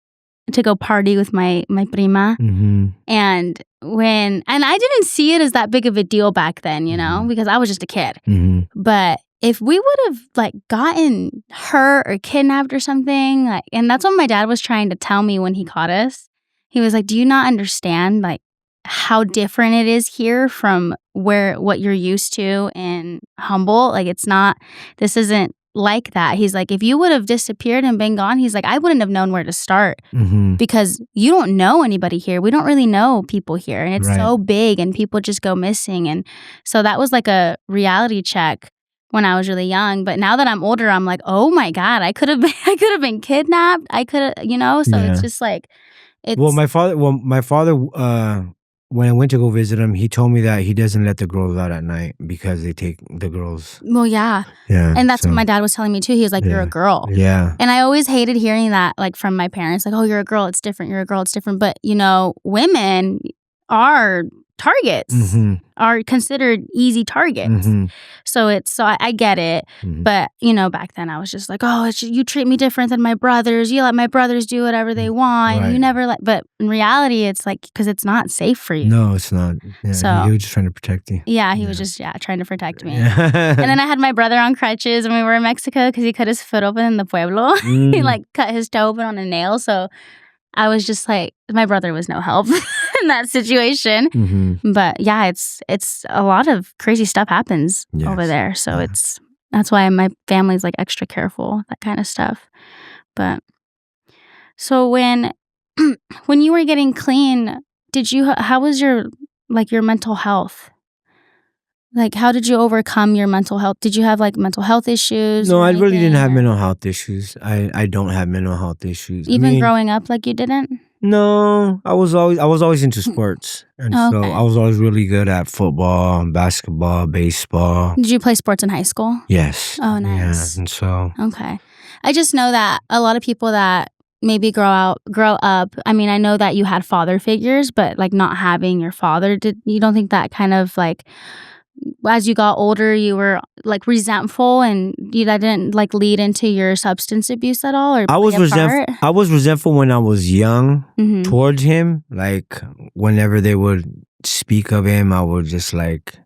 [SPEAKER 1] to go party with my prima,
[SPEAKER 2] Mhm.
[SPEAKER 1] and I didn't see it as that big of a deal back then,
[SPEAKER 2] Mhm.
[SPEAKER 1] because I was just a kid.
[SPEAKER 2] Mhm.
[SPEAKER 1] But if we would've, like, gotten hurt or kidnapped or something, like, and that's what my dad was trying to tell me when he caught us. He was like, "Do you not understand, like, how different it is here from what you're used to in Humboldt? Like, this isn't like that." He's like, "If you would've disappeared and been gone," he's like, "I wouldn't have known where to start
[SPEAKER 2] Mhm.
[SPEAKER 1] because you don't know anybody here. We don't really know people here, and it's
[SPEAKER 2] Right.
[SPEAKER 1] so big, and people just go missing." And so that was like a reality check when I was really young. But now that I'm older, I'm like, "Oh my god, I could have been I could have been kidnapped. I could have, so it's
[SPEAKER 2] Yeah.
[SPEAKER 1] just like
[SPEAKER 2] Well,
[SPEAKER 1] it's
[SPEAKER 2] my father, when I went to go visit him, he told me that he doesn't let the girls out at night because they take the girls.
[SPEAKER 1] well, yeah.
[SPEAKER 2] Yeah.
[SPEAKER 1] And that's what
[SPEAKER 2] So,
[SPEAKER 1] my dad was telling me too. He was like, "You're a
[SPEAKER 2] yeah.
[SPEAKER 1] girl."
[SPEAKER 2] Yeah.
[SPEAKER 1] And I always hated hearing that, like, from my parents, like, "Oh, you're a girl, it's different. You're a girl, it's different." But, women are targets,
[SPEAKER 2] Mhm.
[SPEAKER 1] are considered easy targets.
[SPEAKER 2] Mhm.
[SPEAKER 1] So I get it.
[SPEAKER 2] Mhm.
[SPEAKER 1] But, back then I was just like, "Oh, you treat me different than my brothers. You let my brothers do whatever they want. You
[SPEAKER 2] Right.
[SPEAKER 1] never let," but in reality, it's like, because it's not safe for you.
[SPEAKER 2] No, it's not. Yeah,
[SPEAKER 1] So,
[SPEAKER 2] he was just trying to protect you.
[SPEAKER 1] yeah, he was
[SPEAKER 2] Yeah.
[SPEAKER 1] just, trying to protect me.
[SPEAKER 2] Yeah.
[SPEAKER 1] And then I had my brother on crutches when we were in Mexico because he cut his foot open in the pueblo. He,
[SPEAKER 2] Mm.
[SPEAKER 1] like, cut his toe open on a nail, so I was just like, my brother was no help in that situation.
[SPEAKER 2] Mhm.
[SPEAKER 1] But, yeah, it's a lot of crazy stuff happens over
[SPEAKER 2] Yes.
[SPEAKER 1] there, so
[SPEAKER 2] Yeah.
[SPEAKER 1] that's why my family's, like, extra careful, that kinda stuff. But so when when you were getting clean, how was your mental health? Like, how did you overcome your mental health? Did you have, like, mental health issues
[SPEAKER 2] No,
[SPEAKER 1] or
[SPEAKER 2] I really didn't
[SPEAKER 1] anything,
[SPEAKER 2] have
[SPEAKER 1] or
[SPEAKER 2] mental health issues. I don't have mental health issues. I
[SPEAKER 1] even
[SPEAKER 2] mean,
[SPEAKER 1] growing up, like, you didn't?
[SPEAKER 2] no, I was always into sports, and
[SPEAKER 1] Oh,
[SPEAKER 2] so I
[SPEAKER 1] okay.
[SPEAKER 2] was always really good at football, basketball, baseball.
[SPEAKER 1] Did you play sports in high school?
[SPEAKER 2] Yes.
[SPEAKER 1] Oh,
[SPEAKER 2] Yeah,
[SPEAKER 1] nice.
[SPEAKER 2] and so
[SPEAKER 1] Okay. I just know that a lot of people that maybe grow up, I mean, I know that you had father figures, but, like, not having your father, you don't think that kind of, like, as you got older, you were, like, resentful, and that didn't, like, lead into your substance abuse at all or play a part?
[SPEAKER 2] I was resentful when I was young
[SPEAKER 1] Mhm.
[SPEAKER 2] towards him. Like whenever they would speak of him, I would just like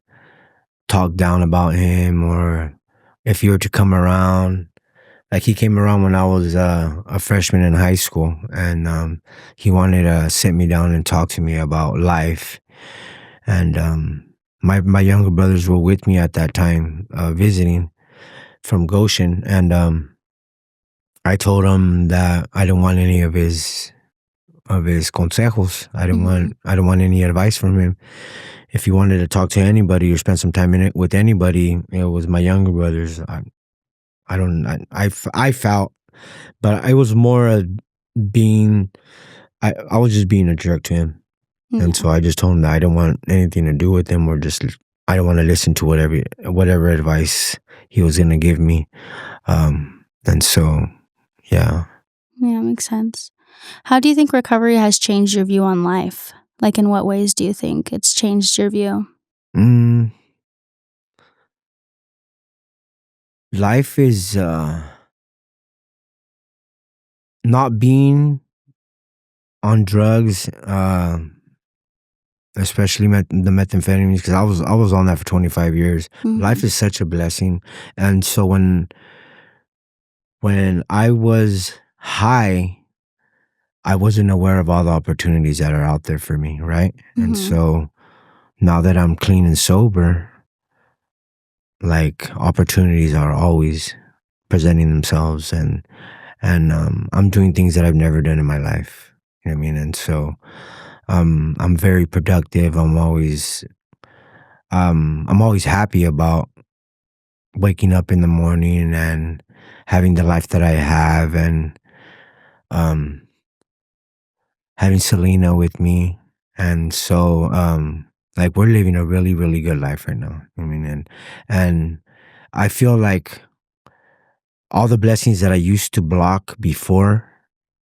[SPEAKER 2] talk down about him, or if he were to come around. Like he came around when I was a freshman in high school, and he wanted to sit me down and talk to me about life. And my younger brothers were with me at that time visiting, from Goshen, and I told him that I didn't want any of his consejos.
[SPEAKER 1] Mhm.
[SPEAKER 2] I don't want any advice from him. If he wanted to talk to anybody or spend some time in it with anybody, it was my younger brothers. I don't I felt, but it was more being I was just being a jerk to him, and
[SPEAKER 1] Yeah.
[SPEAKER 2] so I just told him that I don't want anything to do with him, or just I don't want to listen to whatever advice he was gonna give me. And so yeah.
[SPEAKER 1] Yeah, makes sense. How do you think recovery has changed your view on life? Like, in what ways do you think it's changed your view?
[SPEAKER 2] Mm, life is not being on drugs, especially the methamphetamines, because I was on that for 25 years. Life
[SPEAKER 1] Mhm.
[SPEAKER 2] is such a blessing, and so when I was high, I wasn't aware of all the opportunities that are out there for me, right? And
[SPEAKER 1] Mhm.
[SPEAKER 2] so now that I'm clean and sober, like, opportunities are always presenting themselves, and I'm doing things that I've never done in my life. You know what I mean? And so I'm very productive. I'm always happy about waking up in the morning and having the life that I have, and um having Selena with me. And so like, we're living a really, really good life right now. I mean, and I feel like all the blessings that I used to block before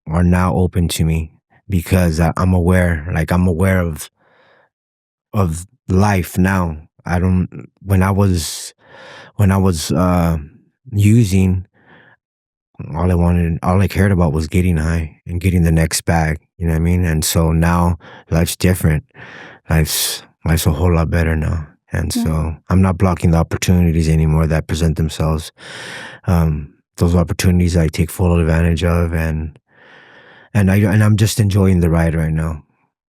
[SPEAKER 2] are now open to me, because I'm aware, like, I'm aware of life now. I don't when I was using, all I cared about was getting high and getting the next bag. You know what I mean? And so now life's different. Life's a whole lot better now. And
[SPEAKER 1] Yeah.
[SPEAKER 2] so I'm not blocking the opportunities anymore that present themselves. Those opportunities I take full advantage of, and I'm just enjoying the ride right now.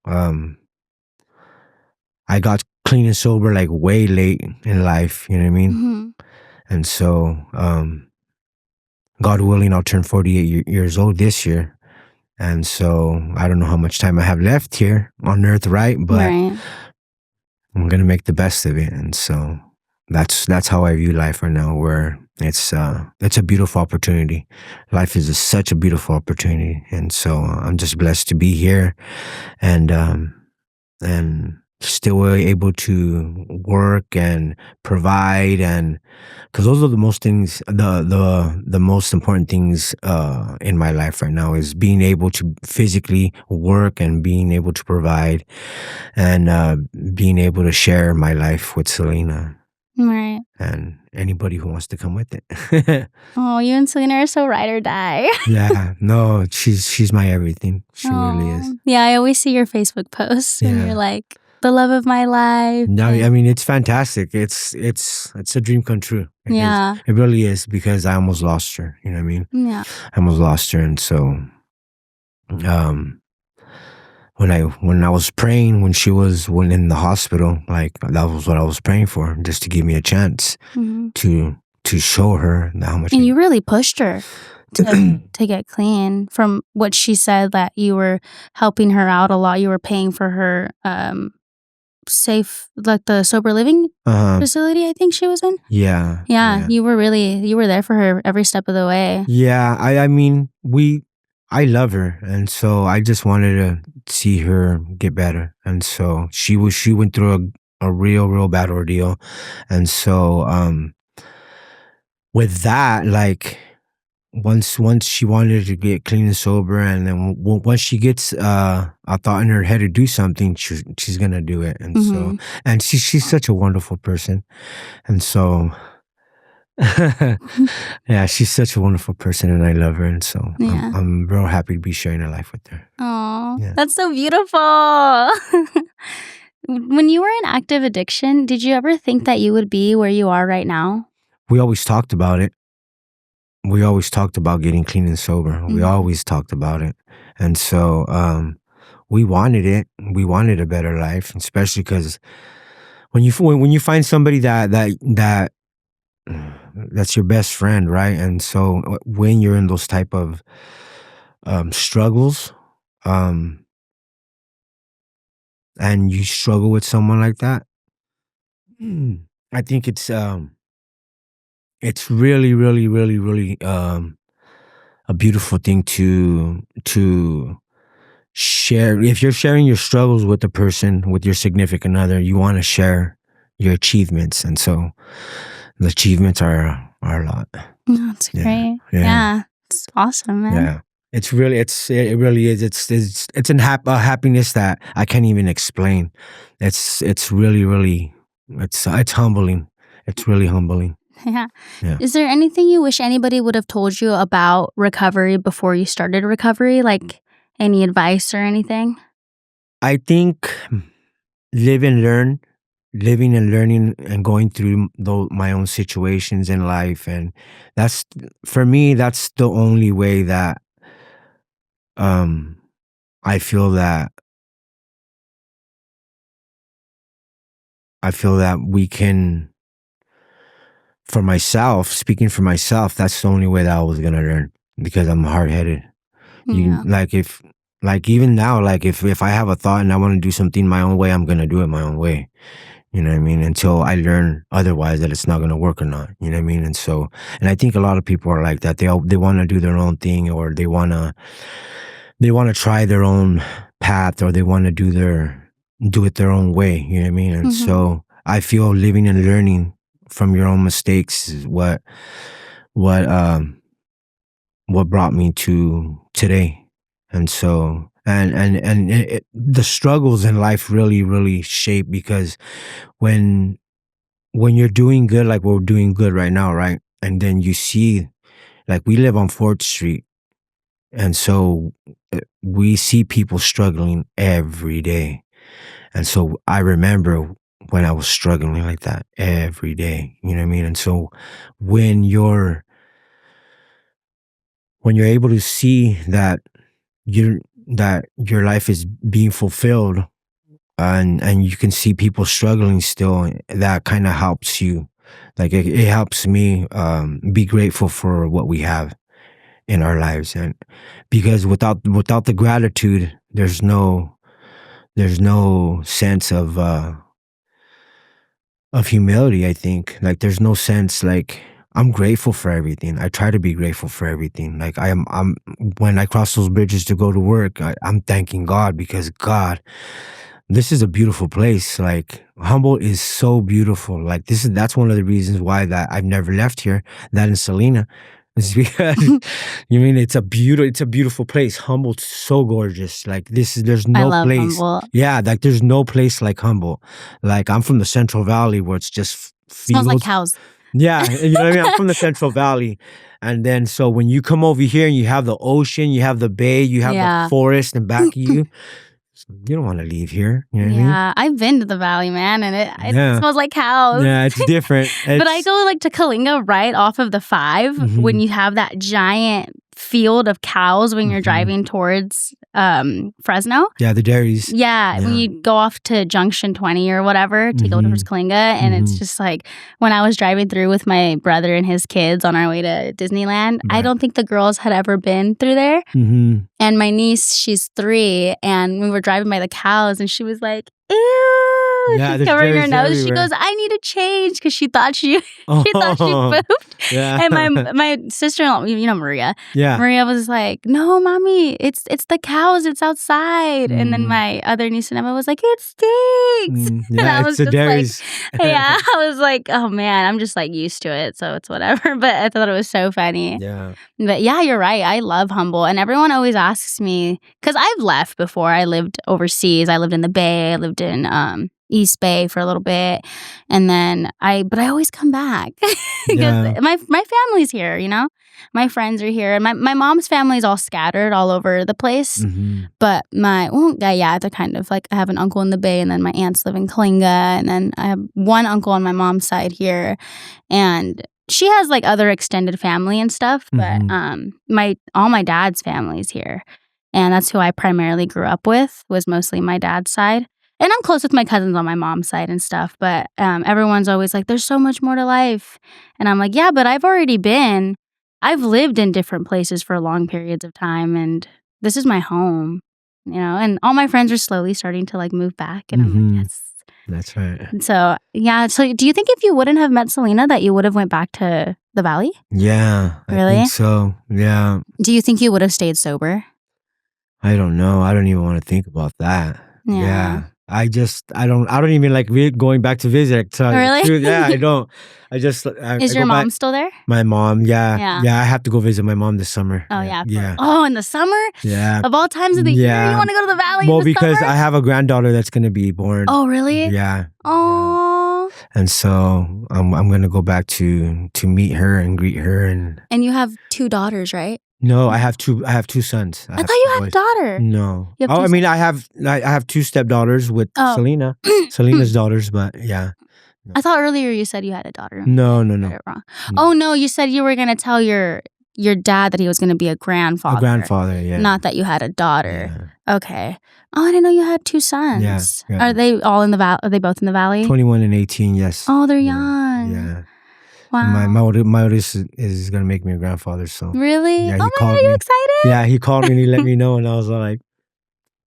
[SPEAKER 2] Um, I got clean and sober like way late in life. You know what I mean?
[SPEAKER 1] Mhm.
[SPEAKER 2] And so, God willing, I'll turn 48 years old this year. And so I don't know how much time I have left here on earth, right? But
[SPEAKER 1] Right.
[SPEAKER 2] I'm gonna make the best of it. And so that's how I view life right now, where it's a beautiful opportunity. Life is such a beautiful opportunity. And so I'm just blessed to be here, and still able to work and provide, and because those are the most things, the most important things in my life right now, is being able to physically work and being able to provide, and being able to share my life with Selena
[SPEAKER 1] Right.
[SPEAKER 2] and anybody who wants to come with it.
[SPEAKER 1] Oh, you and Selena are so ride or die.
[SPEAKER 2] Yeah, no, she's my everything. She really is.
[SPEAKER 1] Oh, yeah, I always see your Facebook posts and you're
[SPEAKER 2] Yeah.
[SPEAKER 1] like, "The love of my life,"
[SPEAKER 2] No, I
[SPEAKER 1] and
[SPEAKER 2] mean, it's fantastic. It's a dream come true.
[SPEAKER 1] yeah.
[SPEAKER 2] It really is, because I almost lost her. You know what I mean?
[SPEAKER 1] Yeah.
[SPEAKER 2] I almost lost her, and so um, when I was praying, when in the hospital, like, that was what I was praying for, just to give me a chance
[SPEAKER 1] Mhm.
[SPEAKER 2] to show her how much.
[SPEAKER 1] And you really pushed her to get clean. From what she said, that you were helping her out a lot, you were paying for her, safe, like, the sober living
[SPEAKER 2] uh,
[SPEAKER 1] facility I think she was in?
[SPEAKER 2] yeah,
[SPEAKER 1] Yeah,
[SPEAKER 2] yeah,
[SPEAKER 1] you were there for her every step of the way.
[SPEAKER 2] yeah. I mean, I love her, and so I just wanted to see her get better, and so she went through a real bad ordeal, and so with that, like, once she wanted to get clean and sober, and then once she gets a thought in her head to do something, she's gonna do it. And so,
[SPEAKER 1] Mhm.
[SPEAKER 2] and she's such a wonderful person, and so yeah, she's such a wonderful person, and I love her, and so
[SPEAKER 1] Yeah.
[SPEAKER 2] I'm real happy to be sharing her life with her.
[SPEAKER 1] Aw,
[SPEAKER 2] Yeah,
[SPEAKER 1] that's so beautiful. When you were in active addiction, did you ever think that you would be where you are right now?
[SPEAKER 2] we always talked about it. We always talked about getting clean and sober. We
[SPEAKER 1] Mhm.
[SPEAKER 2] always talked about it, and so we wanted it. We wanted a better life, especially because when you find somebody that that's your best friend, right? And so when you're in those type of struggles, um, and you struggle with someone like that, I think it's really, really, really, really a beautiful thing to share. If you're sharing your struggles with the person, with your significant other, you want to share your achievements, and so the achievements are a lot.
[SPEAKER 1] That's
[SPEAKER 2] Yeah,
[SPEAKER 1] great.
[SPEAKER 2] yeah,
[SPEAKER 1] Yeah. It's awesome, man.
[SPEAKER 2] yeah. It really is. It's a happiness that I can't even explain. It's really, really, it's humbling. It's really humbling.
[SPEAKER 1] Yeah.
[SPEAKER 2] Yeah.
[SPEAKER 1] Is there anything you wish anybody would have told you about recovery before you started recovery? Like any advice or anything?
[SPEAKER 2] I think live and learn, living and learning and going through my own situations in life, and that's for me. That's the only way that um I feel that we can. For myself, speaking for myself, that's the only way that I was gonna learn because I'm hard headed. You
[SPEAKER 1] Yeah.
[SPEAKER 2] like if like even now, like if I have a thought and I want to do something my own way, I'm gonna do it my own way. You know what I mean? Until I learn otherwise that it's not gonna work or not. You know what I mean? And so, and I think a lot of people are like that. They want to do their own thing, or they want to try their own path, or they want to do it their own way. You know what I mean? And
[SPEAKER 1] Hmm.
[SPEAKER 2] so I feel living and learning from your own mistakes is what um what brought me to today. And so the struggles in life really shape, because when you're doing good, like we're doing good right now, right? And then you see, like, we live on 4th Street, and so we see people struggling every day. And so I remember when I was struggling like that every day, you know what I mean? And so when you're able to see that you that your life is being fulfilled, and you can see people struggling still, that kind of helps you. Like it helps me be grateful for what we have in our lives, and because without the gratitude, there's no sense of humility. I think, like, there's no sense, like, I'm grateful for everything. I try to be grateful for everything. Like, I'm when I cross those bridges to go to work, I'm thanking God, because God, this is a beautiful place. Like, Humboldt is so beautiful. Like, that's one of the reasons why that I've never left here. That in Salina is because you mean it's a beautiful place. Humboldt's so gorgeous. Like, there's
[SPEAKER 1] I
[SPEAKER 2] no
[SPEAKER 1] love
[SPEAKER 2] place.
[SPEAKER 1] Humboldt.
[SPEAKER 2] Yeah, like there's no place like Humboldt. Like, I'm from the Central Valley, where it's just
[SPEAKER 1] Smells like
[SPEAKER 2] fields.
[SPEAKER 1] cows.
[SPEAKER 2] Yeah, and you know what I mean? I'm from the Central Valley. And then so when you come over here and you have the ocean, you have the bay, you have the
[SPEAKER 1] Yeah.
[SPEAKER 2] forest in back of you, you don't want to leave here. You know what I mean?
[SPEAKER 1] Yeah. I've been to the valley, man, and it
[SPEAKER 2] Yeah.
[SPEAKER 1] smells like cows.
[SPEAKER 2] Yeah, it's different.
[SPEAKER 1] But I
[SPEAKER 2] It's
[SPEAKER 1] go like to Kalinga right off of the 5 when
[SPEAKER 2] mhm,
[SPEAKER 1] you have that giant field of cows when you're
[SPEAKER 2] mhm.
[SPEAKER 1] driving towards Fresno.
[SPEAKER 2] Yeah, the dairies.
[SPEAKER 1] Yeah, when
[SPEAKER 2] Yeah.
[SPEAKER 1] you go off to Junction 20 or whatever to go towards
[SPEAKER 2] Mhm,
[SPEAKER 1] Kalinga, and it's
[SPEAKER 2] mhm.
[SPEAKER 1] just like when I was driving through with my brother and his kids on our way to Disneyland, I
[SPEAKER 2] Right.
[SPEAKER 1] don't think the girls had ever been through there.
[SPEAKER 2] Mhm.
[SPEAKER 1] And my niece, she's 3, and we were driving by the cows, and she was like, "Ew!"
[SPEAKER 2] Yeah,
[SPEAKER 1] She's
[SPEAKER 2] there's
[SPEAKER 1] covering her
[SPEAKER 2] dairies
[SPEAKER 1] nose. She goes,
[SPEAKER 2] everywhere.
[SPEAKER 1] "I need to change," because she thought she she thought she
[SPEAKER 2] Oh,
[SPEAKER 1] pooped.
[SPEAKER 2] yeah.
[SPEAKER 1] And my sister-in-law, you know Maria.
[SPEAKER 2] Yeah.
[SPEAKER 1] Maria was like, "No, mommy, it's the cows. It's outside." And then
[SPEAKER 2] Mhm.
[SPEAKER 1] my other niece and Emma was like, "It stinks." And
[SPEAKER 2] Yeah,
[SPEAKER 1] I
[SPEAKER 2] it's
[SPEAKER 1] was
[SPEAKER 2] the
[SPEAKER 1] just like,
[SPEAKER 2] dairies.
[SPEAKER 1] yeah, I was like, "Oh man, I'm just like used to it, so it's whatever." But I thought it was so funny.
[SPEAKER 2] Yeah.
[SPEAKER 1] But yeah, you're right. I love Humboldt, and everyone always asks me because I've left before. I lived overseas. I lived in the Bay. I lived in East Bay for a little bit, and then but I always come back because
[SPEAKER 2] Yeah.
[SPEAKER 1] my family's here. You know, my friends are here, and my mom's family's all scattered all over the place.
[SPEAKER 2] Mhm.
[SPEAKER 1] But yeah, they're kind of like I have an uncle in the Bay, and then my aunts live in Kalinga, and then I have one uncle on my mom's side here, and she has like other extended family and stuff, but
[SPEAKER 2] Mhm.
[SPEAKER 1] all my dad's family's here. And that's who I primarily grew up with, was mostly my dad's side. And I'm close with my cousins on my mom's side and stuff, but, everyone's always like, "There's so much more to life." And I'm like, "Yeah, but I've lived in different places for long periods of time, and this is my home." And all my friends are slowly starting to, like, move back, and I'm like,
[SPEAKER 2] Mhm.
[SPEAKER 1] "Yes."
[SPEAKER 2] That's right.
[SPEAKER 1] And so, yeah, so do you think if you wouldn't have met Selena that you would have went back to the Valley?
[SPEAKER 2] Yeah, I think
[SPEAKER 1] Really?
[SPEAKER 2] so. Yeah.
[SPEAKER 1] Do you think you would have stayed sober?
[SPEAKER 2] I don't know. I don't even wanna think about that.
[SPEAKER 1] Yeah.
[SPEAKER 2] Yeah. I don't even like going back to visit, to tell you the
[SPEAKER 1] Really?
[SPEAKER 2] truth. Yeah, I don't. I
[SPEAKER 1] Is your
[SPEAKER 2] go back.
[SPEAKER 1] mom still there?
[SPEAKER 2] My mom, yeah.
[SPEAKER 1] Yeah.
[SPEAKER 2] Yeah, I have to go visit my mom this summer.
[SPEAKER 1] Oh,
[SPEAKER 2] Yeah,
[SPEAKER 1] yeah,
[SPEAKER 2] yeah,
[SPEAKER 1] in the summer?
[SPEAKER 2] yeah,
[SPEAKER 1] Of all times of the year, you
[SPEAKER 2] yeah.
[SPEAKER 1] wanna go to the Valley in
[SPEAKER 2] Well,
[SPEAKER 1] the
[SPEAKER 2] because
[SPEAKER 1] summer?
[SPEAKER 2] I have a granddaughter that's gonna be born.
[SPEAKER 1] Oh, really?
[SPEAKER 2] Yeah, yeah.
[SPEAKER 1] Oh.
[SPEAKER 2] And so, I'm gonna go back to meet her and greet her and
[SPEAKER 1] And you have 2 daughters, right?
[SPEAKER 2] no, I have 2 sons. I
[SPEAKER 1] I
[SPEAKER 2] have
[SPEAKER 1] thought
[SPEAKER 2] 2
[SPEAKER 1] you had a
[SPEAKER 2] boys.
[SPEAKER 1] daughter.
[SPEAKER 2] No.
[SPEAKER 1] You have
[SPEAKER 2] Oh,
[SPEAKER 1] 2
[SPEAKER 2] I mean,
[SPEAKER 1] sons.
[SPEAKER 2] I have 2 stepdaughters with
[SPEAKER 1] Oh.
[SPEAKER 2] Selena's daughters, but yeah.
[SPEAKER 1] I thought earlier you said you had a daughter.
[SPEAKER 2] No, no,
[SPEAKER 1] I read
[SPEAKER 2] no.
[SPEAKER 1] it wrong.
[SPEAKER 2] No.
[SPEAKER 1] Oh, no, you said you were gonna tell your dad that he was gonna be a
[SPEAKER 2] A
[SPEAKER 1] grandfather,
[SPEAKER 2] grandfather, yeah.
[SPEAKER 1] not that you had a daughter.
[SPEAKER 2] Yeah.
[SPEAKER 1] Okay. Oh, I didn't know you had 2
[SPEAKER 2] Yeah,
[SPEAKER 1] sons.
[SPEAKER 2] yeah.
[SPEAKER 1] Are they both in the Valley?
[SPEAKER 2] 21 and 18, yes.
[SPEAKER 1] Oh, they're
[SPEAKER 2] Yeah,
[SPEAKER 1] young.
[SPEAKER 2] yeah. And my
[SPEAKER 1] Wow.
[SPEAKER 2] my older my oldest is gonna make me a grandfather, so
[SPEAKER 1] Really?
[SPEAKER 2] yeah,
[SPEAKER 1] Oh
[SPEAKER 2] he
[SPEAKER 1] my god,
[SPEAKER 2] called
[SPEAKER 1] are you
[SPEAKER 2] me.
[SPEAKER 1] excited?
[SPEAKER 2] Yeah, he called me and he let me know, and I was like,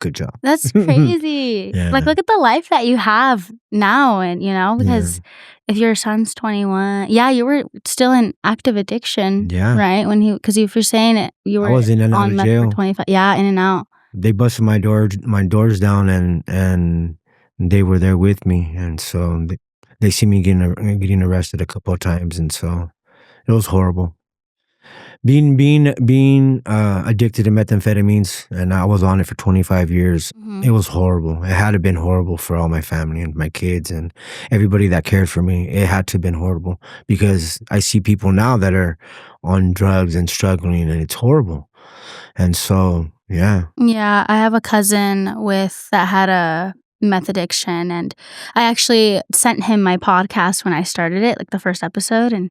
[SPEAKER 2] "Good job."
[SPEAKER 1] That's crazy. Like,
[SPEAKER 2] Yeah,
[SPEAKER 1] look at the life that you have now and,
[SPEAKER 2] yeah,
[SPEAKER 1] because if your son's 21, yeah, you were still in active addiction,
[SPEAKER 2] yeah.
[SPEAKER 1] right? Because if you're saying it, you
[SPEAKER 2] I
[SPEAKER 1] were
[SPEAKER 2] was in and out
[SPEAKER 1] on
[SPEAKER 2] of
[SPEAKER 1] meth for
[SPEAKER 2] jail.
[SPEAKER 1] 25, yeah, in and out.
[SPEAKER 2] They busted my doors down, and they were there with me, and so they see me getting arrested a couple of times, and so it was horrible. Being addicted to methamphetamines, and I was on it for 25 years. It
[SPEAKER 1] Mhm.
[SPEAKER 2] was horrible. It had to been horrible for all my family and my kids and everybody that cared for me. It had to have been horrible because I see people now that are on drugs and struggling, and it's horrible. And so, yeah.
[SPEAKER 1] Yeah, I have a cousin that had a meth addiction, and I actually sent him my podcast when I started it, like the first episode, and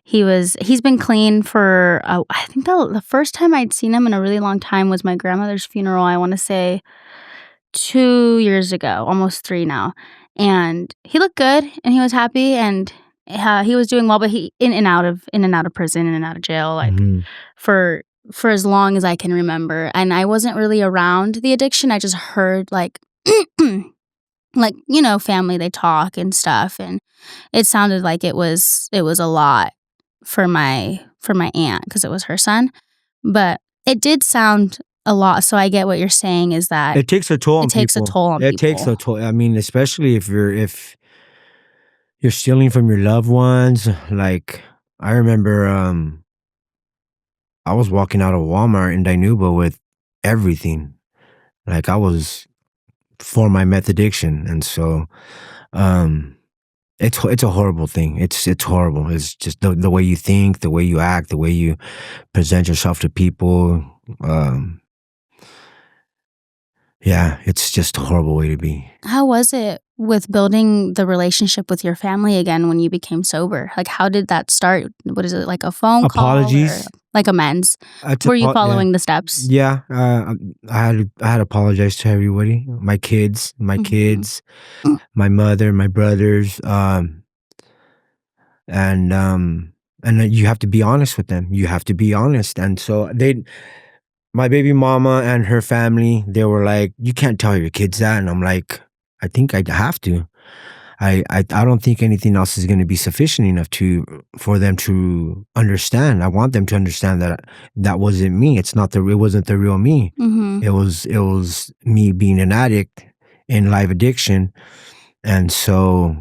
[SPEAKER 1] he's been clean for I think the first time I'd seen him in a really long time was my grandmother's funeral. I want to say 2 years ago, almost 3 now, and he looked good and he was happy and he was doing well, but he in and out of prison, in and out of jail, like
[SPEAKER 2] Mhm.
[SPEAKER 1] for as long as I can remember, and I wasn't really around the addiction. I just heard like like, family, they talk and stuff, and it sounded like it was a lot for my aunt because it was her son, but it did sound a lot, so I get what you're saying is that
[SPEAKER 2] It takes a toll
[SPEAKER 1] it
[SPEAKER 2] on
[SPEAKER 1] takes a
[SPEAKER 2] people.
[SPEAKER 1] toll on
[SPEAKER 2] It takes
[SPEAKER 1] people.
[SPEAKER 2] a toll. I mean, especially if you're stealing from your loved ones. Like, I remember, I was walking out of Walmart in Dinuba with everything. Like, I was for my meth addiction, and so, um, it's a horrible thing. It's horrible. It's just the way you think, the way you act, the way you present yourself to people. Um, yeah, it's just a horrible way to be.
[SPEAKER 1] How was it with building the relationship with your family again when you became sober? Like, how did that start? What is it, like a phone call or
[SPEAKER 2] Apologies.
[SPEAKER 1] like amends?
[SPEAKER 2] I
[SPEAKER 1] Were you
[SPEAKER 2] yeah.
[SPEAKER 1] following the steps?
[SPEAKER 2] Yeah, I had apologized to everybody, my
[SPEAKER 1] Mhm.
[SPEAKER 2] kids, my mother, my brothers, and then you have to be honest with them. You have to be honest, and so my baby mama and her family, they were like, "You can't tell your kids that," and I'm like, "I think I have to. I don't think anything else is going to be sufficient enough for them to understand. I want them to understand that that wasn't me. It wasn't the real me.
[SPEAKER 1] Mhm.
[SPEAKER 2] It was me being an addict in live addiction, and so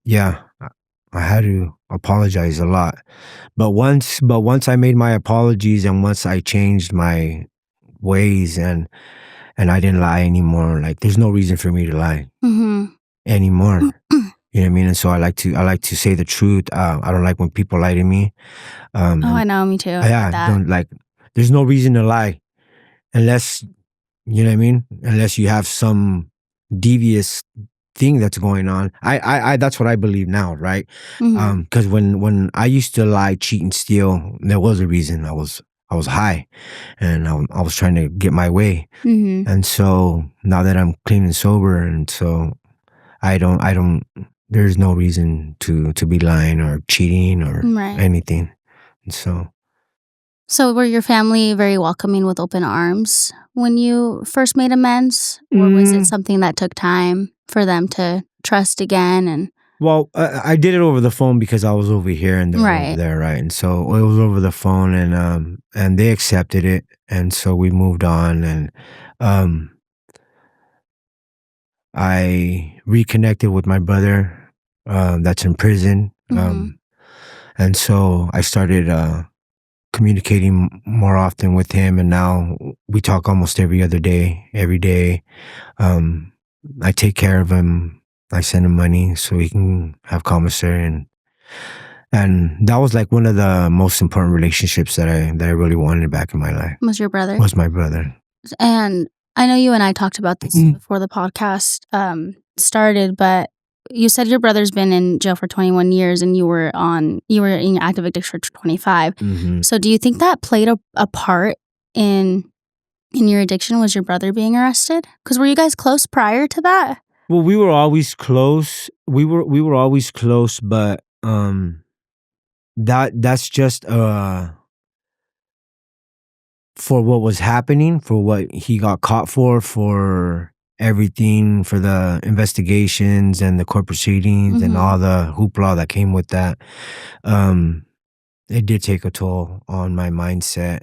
[SPEAKER 2] yeah, I had to apologize a lot. But once I made my apologies and once I changed my ways and I didn't lie anymore, like there's no reason for me to lie
[SPEAKER 1] Mhm.
[SPEAKER 2] anymore. You know what I mean? And so I like to say the truth. I don't like when people lie to me.
[SPEAKER 1] Oh, I
[SPEAKER 2] And
[SPEAKER 1] know, me too. I get
[SPEAKER 2] yeah,
[SPEAKER 1] that.
[SPEAKER 2] don't like. There's no reason to lie unless you know what I mean. Unless you have some devious thing that's going on. I that's what I believe now, right?
[SPEAKER 1] Mhm.
[SPEAKER 2] Because when I used to lie, cheat, and steal, there was a reason. was high, and I was trying to get my way.
[SPEAKER 1] Mhm.
[SPEAKER 2] And so now that I'm clean and sober, and so I don't. There's no reason to be lying or cheating or
[SPEAKER 1] Right.
[SPEAKER 2] anything. And so
[SPEAKER 1] So were your family very welcoming with open arms when you first made amends? Or was it
[SPEAKER 2] mm,
[SPEAKER 1] something that took time for them to trust again and
[SPEAKER 2] well, I did it over the phone because I was over here and they're over
[SPEAKER 1] Right.
[SPEAKER 2] there, right? And so it was over the phone, and they accepted it, and so we moved on, and um, I reconnected with my brother, that's in prison,
[SPEAKER 1] Mhm.
[SPEAKER 2] and so I started communicating more often with him, and now we talk almost every other day, every day. Um, I take care of him. I send him money so he can have commissary, and that was like one of the most important relationships that I really wanted back in my life.
[SPEAKER 1] Was your brother?
[SPEAKER 2] Was my brother.
[SPEAKER 1] And I know you and I talked about this before the podcast started, but you said your brother's been in jail for 21 years and you were in active addiction for 25.
[SPEAKER 2] hmm
[SPEAKER 1] So do you think that played a part in your addiction? Was your brother being arrested? Because were you guys close prior to that?
[SPEAKER 2] Well, we were always close. We were always close, but that's just for what was happening, for what he got caught for everything, for the investigations and the court proceedings and
[SPEAKER 1] Mhm.
[SPEAKER 2] all the hoopla that came with that. Um, it did take a toll on my mindset,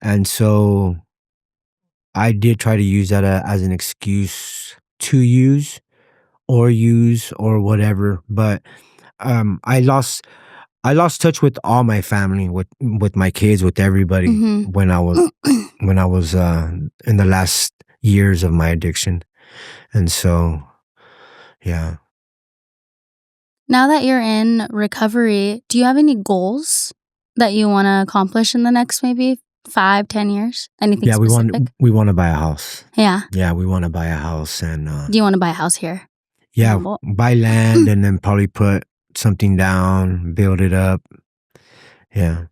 [SPEAKER 2] and so I did try to use that as an excuse to use or whatever. But um, I lost I lost touch with all my family, with my kids, with everybody
[SPEAKER 1] Mhm.
[SPEAKER 2] when I was in the last years of my addiction, and so yeah.
[SPEAKER 1] Now that you're in recovery, do you have any goals that you want to accomplish in the next maybe 5, 10 years? Anything
[SPEAKER 2] Yeah,
[SPEAKER 1] specific?
[SPEAKER 2] we want to buy a house.
[SPEAKER 1] Yeah.
[SPEAKER 2] Yeah, we want to buy a house, and
[SPEAKER 1] Do you want to buy a house here in
[SPEAKER 2] yeah,
[SPEAKER 1] Humboldt?
[SPEAKER 2] buy land and then probably put something down, build it up. Yeah.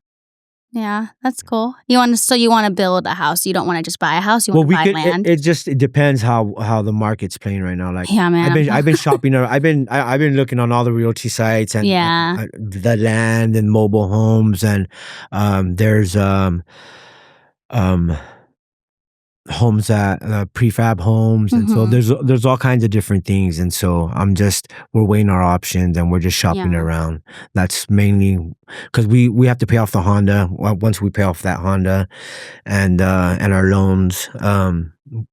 [SPEAKER 1] Yeah, that's cool. You want to build a house. You don't want to just buy a house. You want
[SPEAKER 2] Well,
[SPEAKER 1] to
[SPEAKER 2] we
[SPEAKER 1] buy
[SPEAKER 2] could.
[SPEAKER 1] land.
[SPEAKER 2] It depends how the market's playing right now. Like
[SPEAKER 1] Yeah, man.
[SPEAKER 2] I've been shopping. I've been looking on all the realty sites and
[SPEAKER 1] Yeah.
[SPEAKER 2] the land and mobile homes, and there's um homes that prefab homes, and so
[SPEAKER 1] Mhm.
[SPEAKER 2] there's all kinds of different things, and so we're weighing our options and we're just shopping
[SPEAKER 1] Yeah.
[SPEAKER 2] around. That's mainly because we have to pay off the Honda. Once we pay off that Honda and our loans,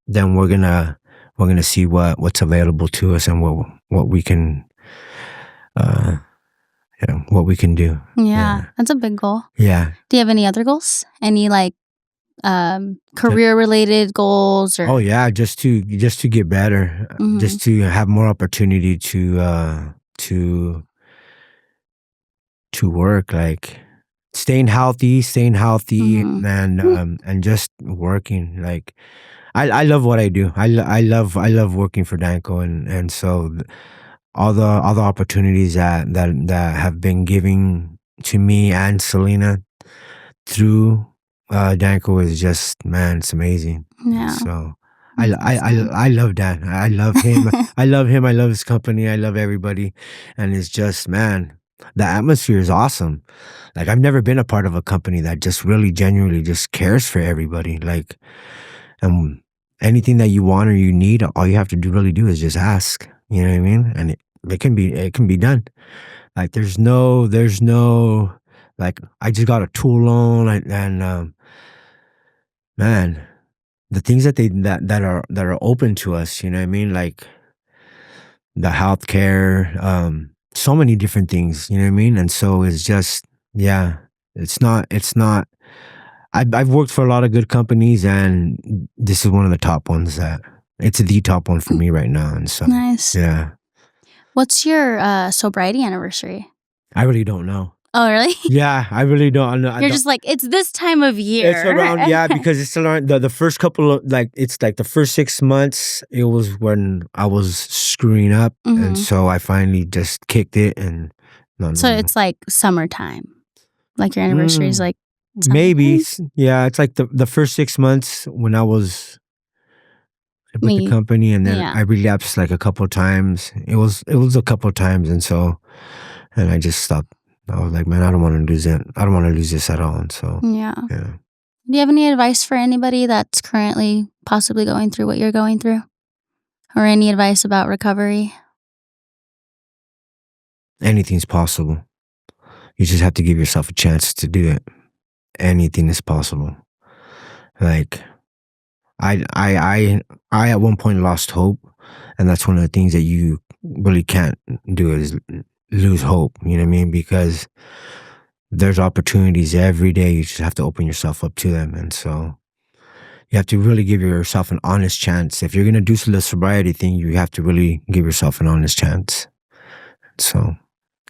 [SPEAKER 2] then we're gonna see what's available to us and what we can uh what we can do.
[SPEAKER 1] Yeah,
[SPEAKER 2] Yeah,
[SPEAKER 1] that's a big goal.
[SPEAKER 2] yeah.
[SPEAKER 1] Do you have any other goals? Any like career related goals
[SPEAKER 2] Oh
[SPEAKER 1] or
[SPEAKER 2] yeah, just to get better,
[SPEAKER 1] Mhm.
[SPEAKER 2] just to have more opportunity to work, like staying healthy,
[SPEAKER 1] Mhm.
[SPEAKER 2] and just working. Like I love what I do. I love working for Danco, and so all the opportunities that have been giving to me and Selena through Danko is just, man, it's amazing.
[SPEAKER 1] Yeah,
[SPEAKER 2] So
[SPEAKER 1] that's awesome.
[SPEAKER 2] I love that. I love him. I love him. I love his company. I love everybody, and it's just, man, the atmosphere is awesome. Like I've never been a part of a company that just really genuinely just cares for everybody. Like, um, anything that you want or you need, all you have to really do is just ask. You know what I mean? And it can be done. Like there's no like I just got a tool loan, and man, the things that are open to us, you know what I mean? Like the healthcare, so many different things, you know what I mean? And so it's just, yeah, it's not. I've worked for a lot of good companies, and this is one of the top ones that it's the top one for me right now. And so,
[SPEAKER 1] Nice.
[SPEAKER 2] yeah,
[SPEAKER 1] What's your sobriety anniversary?
[SPEAKER 2] I really don't know.
[SPEAKER 1] Oh, really?
[SPEAKER 2] Yeah, I really don't know. I
[SPEAKER 1] You're
[SPEAKER 2] don't.
[SPEAKER 1] just like, it's this time of
[SPEAKER 2] It's
[SPEAKER 1] year.
[SPEAKER 2] around, yeah, because it's around the first couple of, like, it's like the first 6 months. It was when I was screwing up, and
[SPEAKER 1] Mhm.
[SPEAKER 2] so I finally just kicked it, and no, no,
[SPEAKER 1] So
[SPEAKER 2] no.
[SPEAKER 1] it's like summertime. Like your anniversary is
[SPEAKER 2] Mm,
[SPEAKER 1] like
[SPEAKER 2] maybe.
[SPEAKER 1] summertime?
[SPEAKER 2] Yeah, it's like the first 6 months when I was with the
[SPEAKER 1] Me.
[SPEAKER 2] company, and then
[SPEAKER 1] Yeah.
[SPEAKER 2] I relapsed like a couple of times. It was a couple of times, and I just stopped. I was like, man, I don't want to lose it. I don't want to lose this at all. And so,
[SPEAKER 1] Yeah.
[SPEAKER 2] yeah,
[SPEAKER 1] Do you have any advice for anybody that's currently possibly going through what you're going through? Or any advice about recovery?
[SPEAKER 2] anything's possible. You just have to give yourself a chance to do it. Anything is possible. Like I at one point lost hope, and that's one of the things that you really can't do is lose hope. You know what I mean? Because there's opportunities every day. You just have to open yourself up to them, and so you have to really give yourself an honest chance. If you're gonna do the sobriety thing, you have to really give yourself an honest chance. So,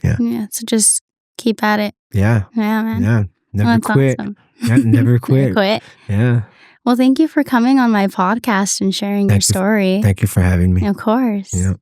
[SPEAKER 2] yeah,
[SPEAKER 1] Yeah, so just keep at it.
[SPEAKER 2] yeah,
[SPEAKER 1] Yeah, man.
[SPEAKER 2] yeah. Never
[SPEAKER 1] That's
[SPEAKER 2] quit.
[SPEAKER 1] awesome.
[SPEAKER 2] Yeah, never
[SPEAKER 1] Never
[SPEAKER 2] quit.
[SPEAKER 1] quit.
[SPEAKER 2] Yeah.
[SPEAKER 1] Well, thank you for coming on my podcast and sharing your
[SPEAKER 2] Thank you.
[SPEAKER 1] story.
[SPEAKER 2] Thank you for having me.
[SPEAKER 1] Of course.
[SPEAKER 2] Yeah.